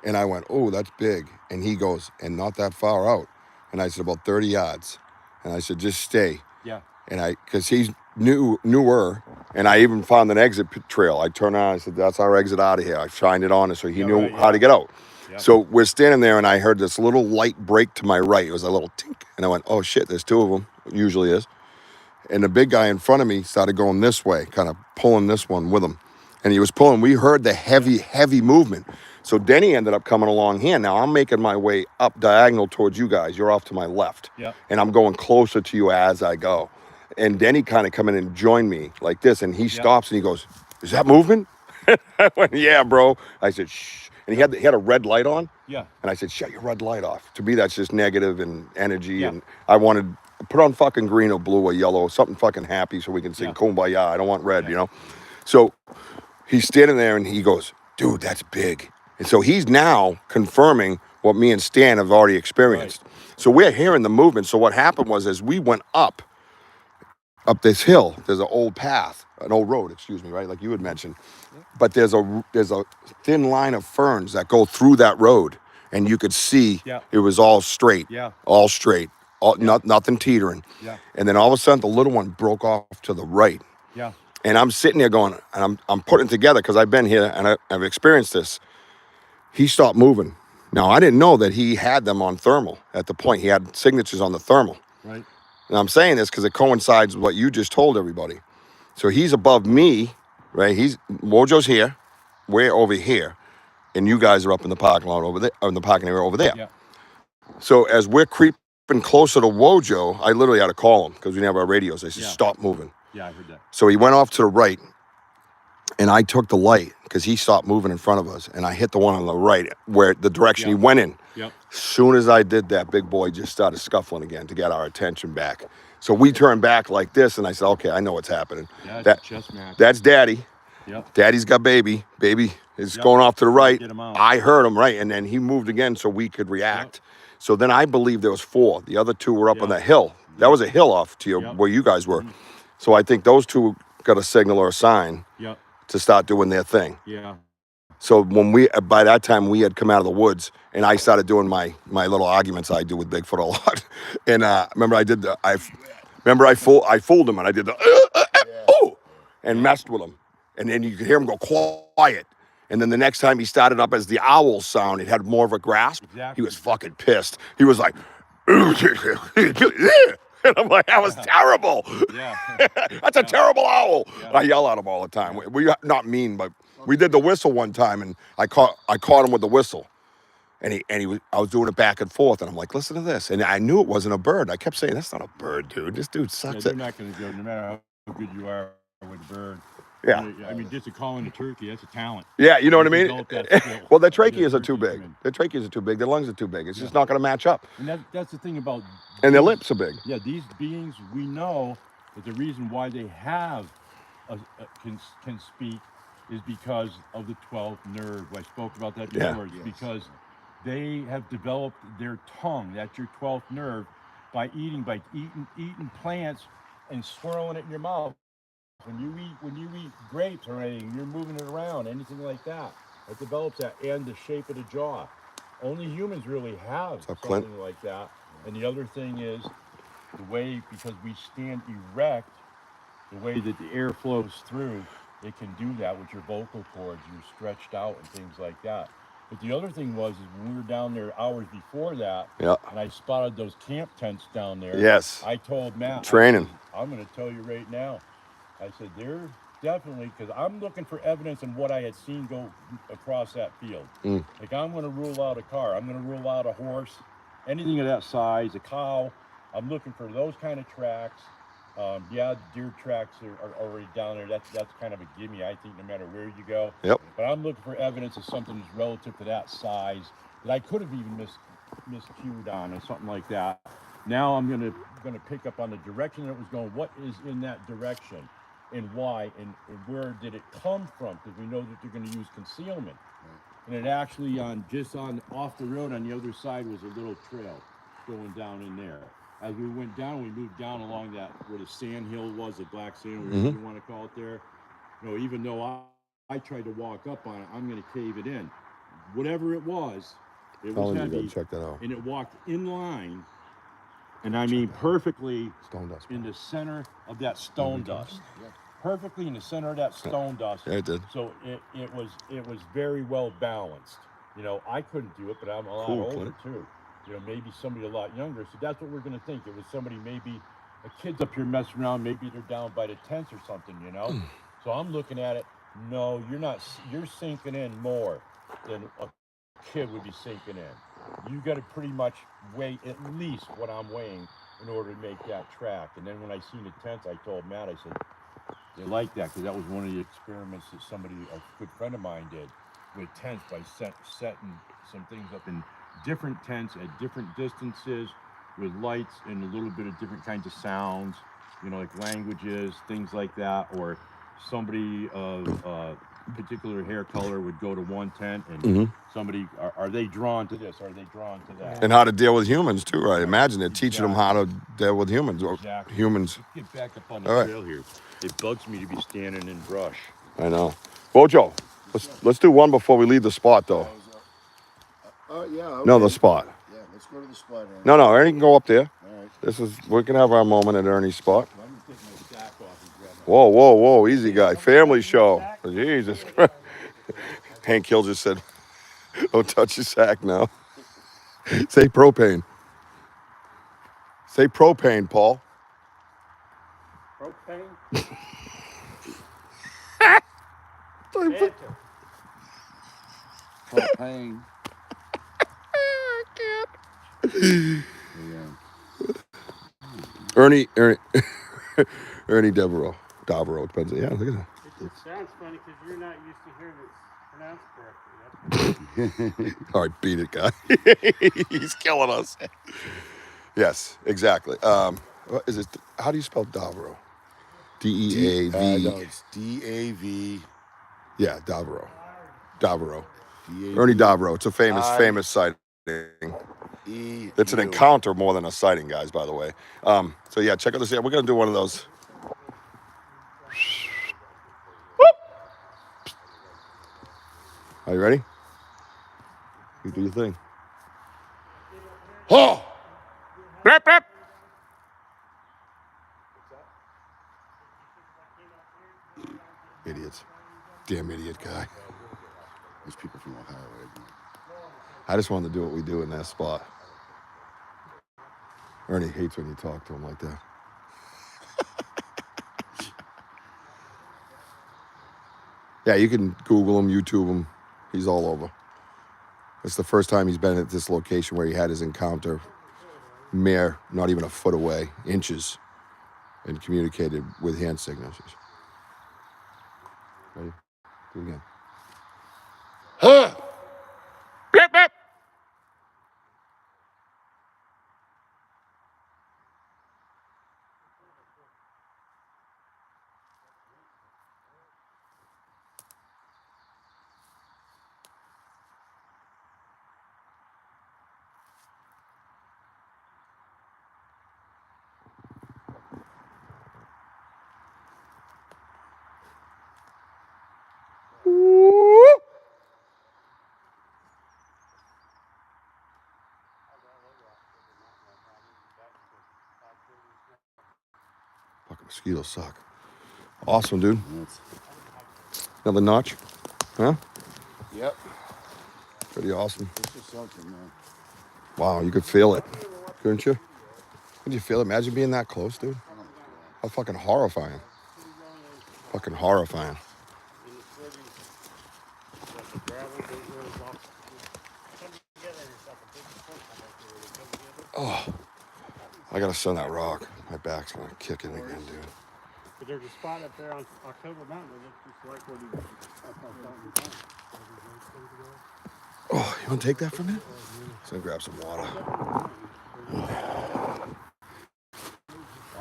and I went, "Oh, that's big." And he goes, "And not that far out." And I said, "About 30 yards." And I said, "Just stay." Yeah. And because he's newer, and I even found an exit trail. I turned around, I said, "That's our exit out of here." I shined it on it so he knew right, how to get out. Yeah. So we're standing there, and I heard this little light break to my right. It was a little tink, and I went, "Oh shit, there's two of them." It usually is. And the big guy in front of me started going this way, kind of pulling this one with him. And he was pulling. We heard the heavy movement. So Denny ended up coming along here. Now I'm making my way up diagonal towards you guys. You're off to my left. Yeah. And I'm going closer to you as I go. And Denny kind of come in and joined me like this. And he stops and he goes, "Is that movement?" I went, "Yeah, bro." I said, "Shh." And he had a red light on. Yeah. And I said, "Shut your red light off." To me, that's just negative and energy. Yeah. And I wanted to put on fucking green or blue or yellow, something fucking happy so we can sing Yeah. Kumbaya. I don't want red, you know? So he's standing there and he goes, "Dude, that's big." And so he's now confirming what me and Stan have already experienced. So we're hearing the movement. So what happened was as we went up this hill, there's an old path, an old road, excuse me, right? Like you had mentioned. But there's a thin line of ferns that go through that road. And you could see it was all straight. Yeah. All straight. Nothing teetering. Yeah. And then all of a sudden the little one broke off to the right. Yeah. And I'm sitting there going, and I'm putting it together because I've been here and I've experienced this. He stopped moving. Now, I didn't know that he had them on thermal at the point. He had signatures on the thermal. Right. And I'm saying this because it coincides with what you just told everybody. So he's above me, right? Wojo's here. We're over here. And you guys are up in the parking lot over there, in the parking area over there. Yeah. So as we're creeping closer to Wojo, I literally had to call him because we didn't have our radios. I said, "Stop moving." Yeah, I heard that. So he went off to the right, and I took the light because he stopped moving in front of us, and I hit the one on the right where the direction he went in. Yep. As soon as I did that, big boy just started scuffling again to get our attention back. So we turned back like this, and I said, "Okay, I know what's happening. Yeah, it's That- a chess match. That's Daddy. Yep. Daddy's got baby. Baby is Yep. going off to the right." Get him out. I heard him, right, and then he moved again so we could react. So then I believe there was 4. The other 2 were up on that hill. That was a hill off to you where you guys were. So I think those 2 got a signal or a sign Yep. to start doing their thing. Yeah. So by that time we had come out of the woods, and I started doing my little arguments I do with Bigfoot a lot. And remember I fooled him, and I did the oh, and messed with him, and then you could hear him go quiet. And then the next time he started up as the owl sound, it had more of a grasp. Exactly. He was fucking pissed. He was like, and I'm like, "That was terrible." Yeah. That's a terrible owl. Yeah. I yell at him all the time. We not mean, but we did the whistle one time, and I caught him with the whistle, and I was doing it back and forth, and I'm like, "Listen to this," and I knew it wasn't a bird. I kept saying, "That's not a bird, dude. This dude Yeah, sucks." they're not going to go, no matter how good you are with a bird. Yeah. I mean, just to call in a turkey, that's a talent. Yeah, you know what I You mean? develop that skill. Well, their Be a tracheas are too big. turkeyman. Their tracheas are too big. Their lungs are too big. It's just not going to match up. And that's the thing about... And their these- lips are big. Yeah, these beings, we know that the reason why they have can speak is because of the 12th nerve. I spoke about that Yeah. before. It's because they have developed their tongue, that's your 12th nerve, by eating plants and swirling it in your mouth. When you eat grapes or anything, you're moving it around, anything like that. It develops that, and the shape of the jaw. Only humans really have up, something Clint? like that. And the other thing is the way, because we stand erect, the way that the air flows through, it can do that with your vocal cords. You're stretched out and things like that. But the other thing was, is when we were down there hours before that, Yeah. and I spotted those camp tents down there. Yes. I told Matt, Training. I said, I'm going to tell you right now. I said, they're definitely, because I'm looking for evidence in what I had seen go across that field. Mm. Like, I'm going to rule out a car. I'm going to rule out a horse, anything of that size, a cow. I'm looking for those kind of tracks. Yeah, deer tracks are already down there. That's kind of a gimme, I think, no matter where you go. Yep. But I'm looking for evidence of something that's relative to that size that I could have even miscued on or something like that. Now I'm gonna pick up on the direction that it was going. What is in that direction, and why, and where did it come from? Because we know that they're going to use concealment. And it actually just off the road on the other side was a little trail going down in there. As we went down, we moved down along that where the sand hill was, the black sand, whatever you want to call it there. You know, even though I tried to walk up on it, I'm going to cave it in. Whatever it was heavy, check that out. and it walked in line, and I mean perfectly Stone dust. in the center of that stone dust. Perfectly in the center of that stone dust. Yeah, it did. So it was very well balanced. You know, I couldn't do it, but I'm a lot older Clint. too. You know, maybe somebody a lot younger. So that's what we're gonna think. It was somebody, maybe a kid's up here messing around. Maybe they're down by the tents or something. You know. So I'm looking at it. No, you're not. You're sinking in more than a kid would be sinking in. You got to pretty much weigh at least what I'm weighing in order to make that track. And then when I seen the tents, I told Matt, I said, they like that, because that was one of the experiments that a good friend of mine did with tents, by setting some things up in different tents at different distances with lights and a little bit of different kinds of sounds, you know, like languages, things like that. Or somebody of particular hair color would go to one tent, and somebody, are they drawn to this? Are they drawn to that? And how to deal with humans too, I imagine they're teaching them how to deal with humans. Or Exactly. humans. Let's get back up on the trail here. It bugs me to be standing in brush. I know. Bojo, let's do one before we leave the spot though. Yeah. Okay. No, the spot. Yeah, let's go to the spot. Ernie. No, Ernie can go up there. All right. We can have our moment at Ernie's spot. I'm gonna take my sack off and grab my Whoa, easy guy. Family show. Jesus Christ. Hank Hill just said, don't touch your sack now. Say propane. Say propane, Paul. Propane. Propane. Ernie Davieau. Depends. Yeah, look at that. It sounds funny because you're not used to hearing it pronounced correctly. All right, beat it, guy. He's killing us. Yes, exactly. What is it? How do you spell Davieau? D-E-A-V. No, it's D-A-V. Yeah, Davieau. Davieau. D-A-V. Ernie Davieau. It's a famous sighting. It's an encounter more than a sighting, guys, by the way. So yeah, check out this. Yeah, we're going to do one of those. Are you ready? You do your thing. Oh! Blip, blip. Idiots. Damn idiot guy. There's people from Ohio, right? I just wanted to do what we do in that spot. Ernie hates when you talk to him like that. Yeah, you can Google him, YouTube him. He's all over. It's the first time he's been at this location where he had his encounter, not even a foot away, inches, and communicated with hand signatures. Ready? Do it again. Huh! Blip, blip. Fucking mosquitoes suck. Awesome, dude. Another notch? Huh? Yep. Pretty awesome. This is something, man. Wow, you could feel it, couldn't you? Could you feel it? Imagine being that close, dude. How fucking horrifying. Fucking horrifying. In the 40s, got the gravel, those roads off. Come together and stuff. A big point out there where they come together. Oh, I gotta send that rock. My back's gonna kick in again, dude. But there's a spot up there on October Mountain that looks just like what he was up on Fountain Pond. Oh, you wanna take that from me? So I'm gonna grab some water.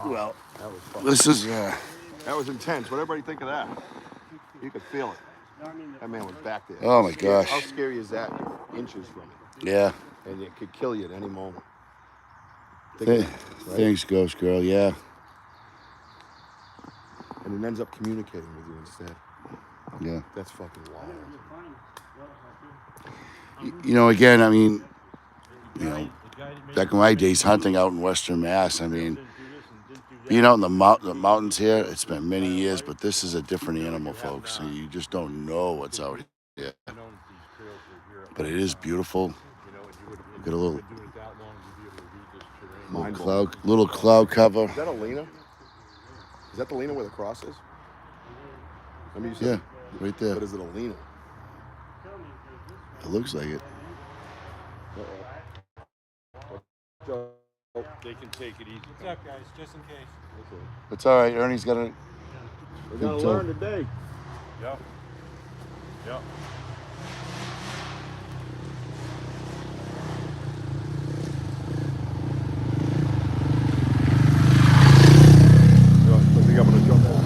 Well, That was fucking, this is that was intense. What everybody think of that? You could feel it. No, I mean, That man was back there. Oh my Scary. gosh. How scary is that? Inches from it. yeah. And it could kill you at any moment. Think of that, right? Thanks, Ghost Girl. Yeah. And it ends up communicating with you instead. Yeah. That's fucking wild. You know, again, I mean, you know, back in my days hunting out in Western Mass, I mean, being out in the mountains here, it's been many years, but this is a different animal, folks. So you just don't know what's out here. But it is beautiful. Got a little cloud cover. Is that a Lena? Is that the Lena where the cross is? I mean, you Yeah, said, right there. but is it a Lena? It looks like it. They can take it easy. What's up, guys? Just in case. It's all right. Ernie's got a. We're gonna gonna toe. learn today. Yep. Yep. I think I'm gonna jump over.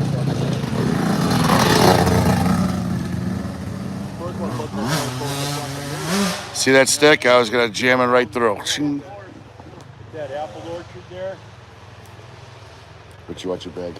See that stick? I was gonna jam it right through. Ching. That apple orchard there. But you watch your bag.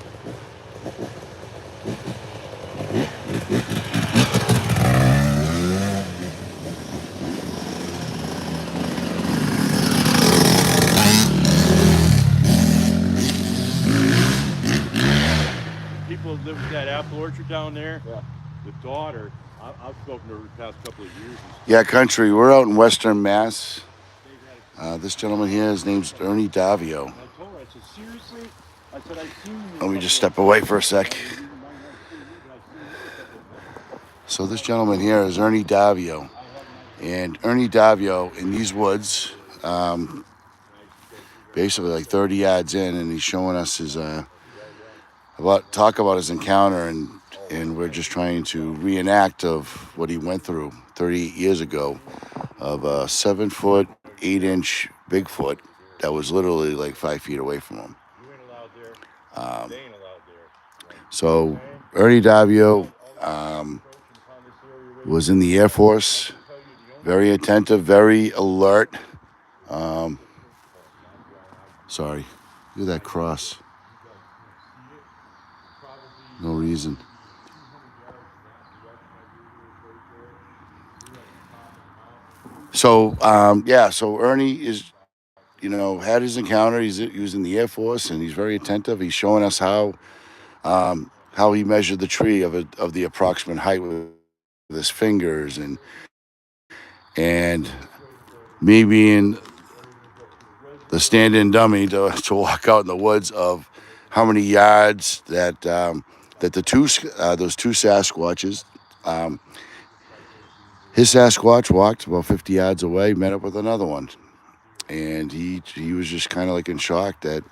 People that live at that apple orchard down there. Yeah. The daughter. I've spoken to her the past couple of years. Yeah, country. We're out in Western Mass. This gentleman here, his name's Ernie Davieau. I told her, I said, seriously? I said, I've seen you. Let me just step away for a sec. So this gentleman here is Ernie Davieau. And Ernie Davieau in these woods, basically like 30 yards in, and he's showing us his talk about his encounter, and we're just trying to reenact of what he went through 38 years ago of a 7-foot, 8-inch Bigfoot that was literally like 5 feet away from him. You ain't allowed there. They ain't allowed there. So Ernie Davieau was in the Air Force, very attentive, very alert. Sorry, look at that cross. No reason. So so Ernie is, had his encounter. He was in the Air Force, and he's very attentive. He's showing us how he measured the tree of the approximate height with his fingers, and me being the stand-in dummy to walk out in the woods of how many yards that those two Sasquatches. His Sasquatch walked about 50 yards away, met up with another one, and he was just kind of like in shock that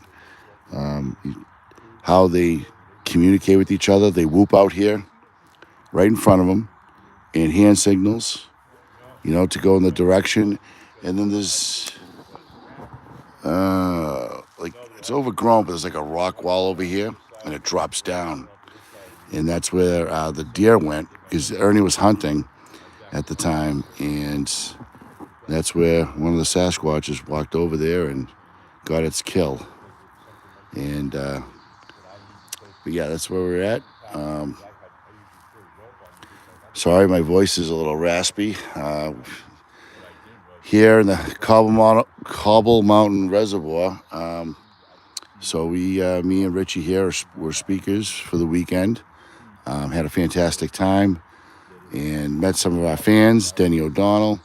how they communicate with each other. They whoop out here, right in front of him, and hand signals, to go in the direction, and then there's it's overgrown, but there's like a rock wall over here, and it drops down, and that's where the deer went, because Ernie was hunting at the time, and that's where one of the Sasquatches walked over there and got its kill. And but yeah, that's where we're at. Sorry, my voice is a little raspy. Here in the Cobble Mountain Reservoir. So me and Richie here were speakers for the weekend. Had a fantastic time and met some of our fans, Denny O'Donnell,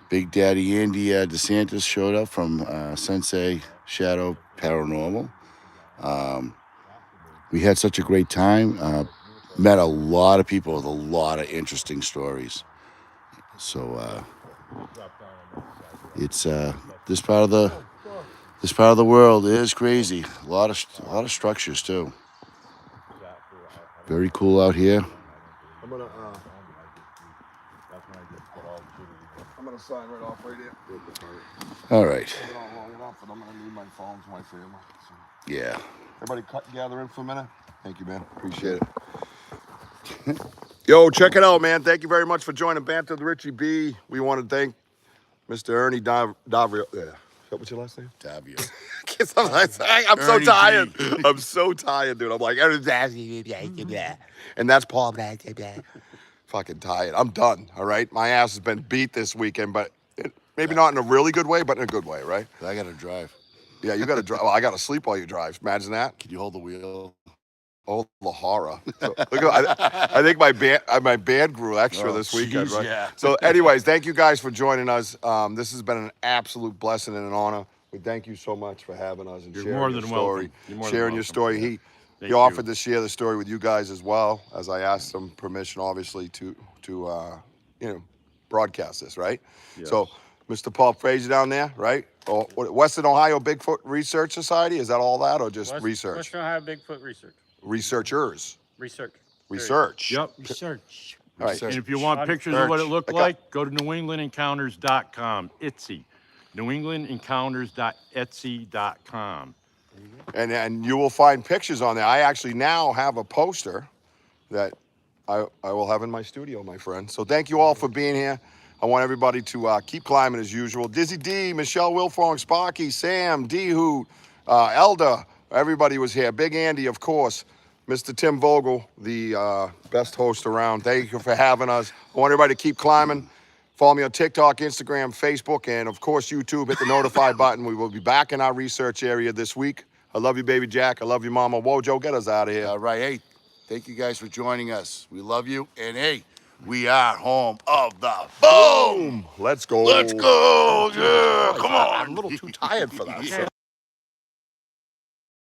Big Daddy Andy DeSantis showed up from Sensei Shadow Paranormal. We had such a great time. Met a lot of people with a lot of interesting stories. So it's this part of the world is crazy. A lot of structures too. Very cool out here. I'm gonna sign right off right here. All right. I've been on long enough, and I'm gonna need my phone to my family. So. Yeah. Everybody cut and gather in for a minute. Thank you, man. Appreciate it. Yo, check it out, man. Thank you very much for joining Banter with Richie B. We want to thank Mr. Ernie Davieau. Yeah. Is that what's your last name? Davio. I'm so Ernie tired. D. I'm so tired, dude. I'm like, and that's Paul. Fucking tired. I'm done. All right. My ass has been beat this weekend, but maybe not in a really good way, but in a good way, right? I gotta drive. Yeah, you got to drive. Well, I got to sleep while you drive. Imagine that. Can you hold the wheel? Oh, the horror. So, look I think my band grew extra this weekend, geez, right? yeah. So, anyways, thank you guys for joining us. This has been an absolute blessing and an honor. We thank you so much for having us and You're sharing more your than story. welcome. You're more than Sharing your welcome. story. Yeah. He Thank offered you. to share the story with you guys as well, as I asked him permission, obviously, to broadcast this, right? Yes. So, Mr. Paul Fraser down there, right? Oh, Western Ohio Bigfoot Research Society. Is that all that, or just research? Western Ohio Bigfoot Research. Researchers. Research. Research. Yep. Research. All right. And if you want pictures of what it looked I got- like, go to NewEnglandEncounters.com. Etsy. NewEnglandEncounters.etsy.com. And you will find pictures on there. I actually now have a poster that I will have in my studio, my friend. So thank you all for being here. I want everybody to keep climbing as usual. Dizzy D, Michelle Wilfong, Sparky, Sam, D Hoot, Elda, everybody was here. Big Andy, of course. Mr. Tim Vogel, the best host around. Thank you for having us. I want everybody to keep climbing. Follow me on TikTok, Instagram, Facebook, and of course YouTube. Hit the notify button. We will be back in our research area this week. I love you, baby Jack. I love you, Mama. Wojo, get us out of here. All right. Hey, thank you guys for joining us. We love you. And hey, we are home of the boom. Let's go. Let's go. Yeah. Come on. I'm a little too tired for that.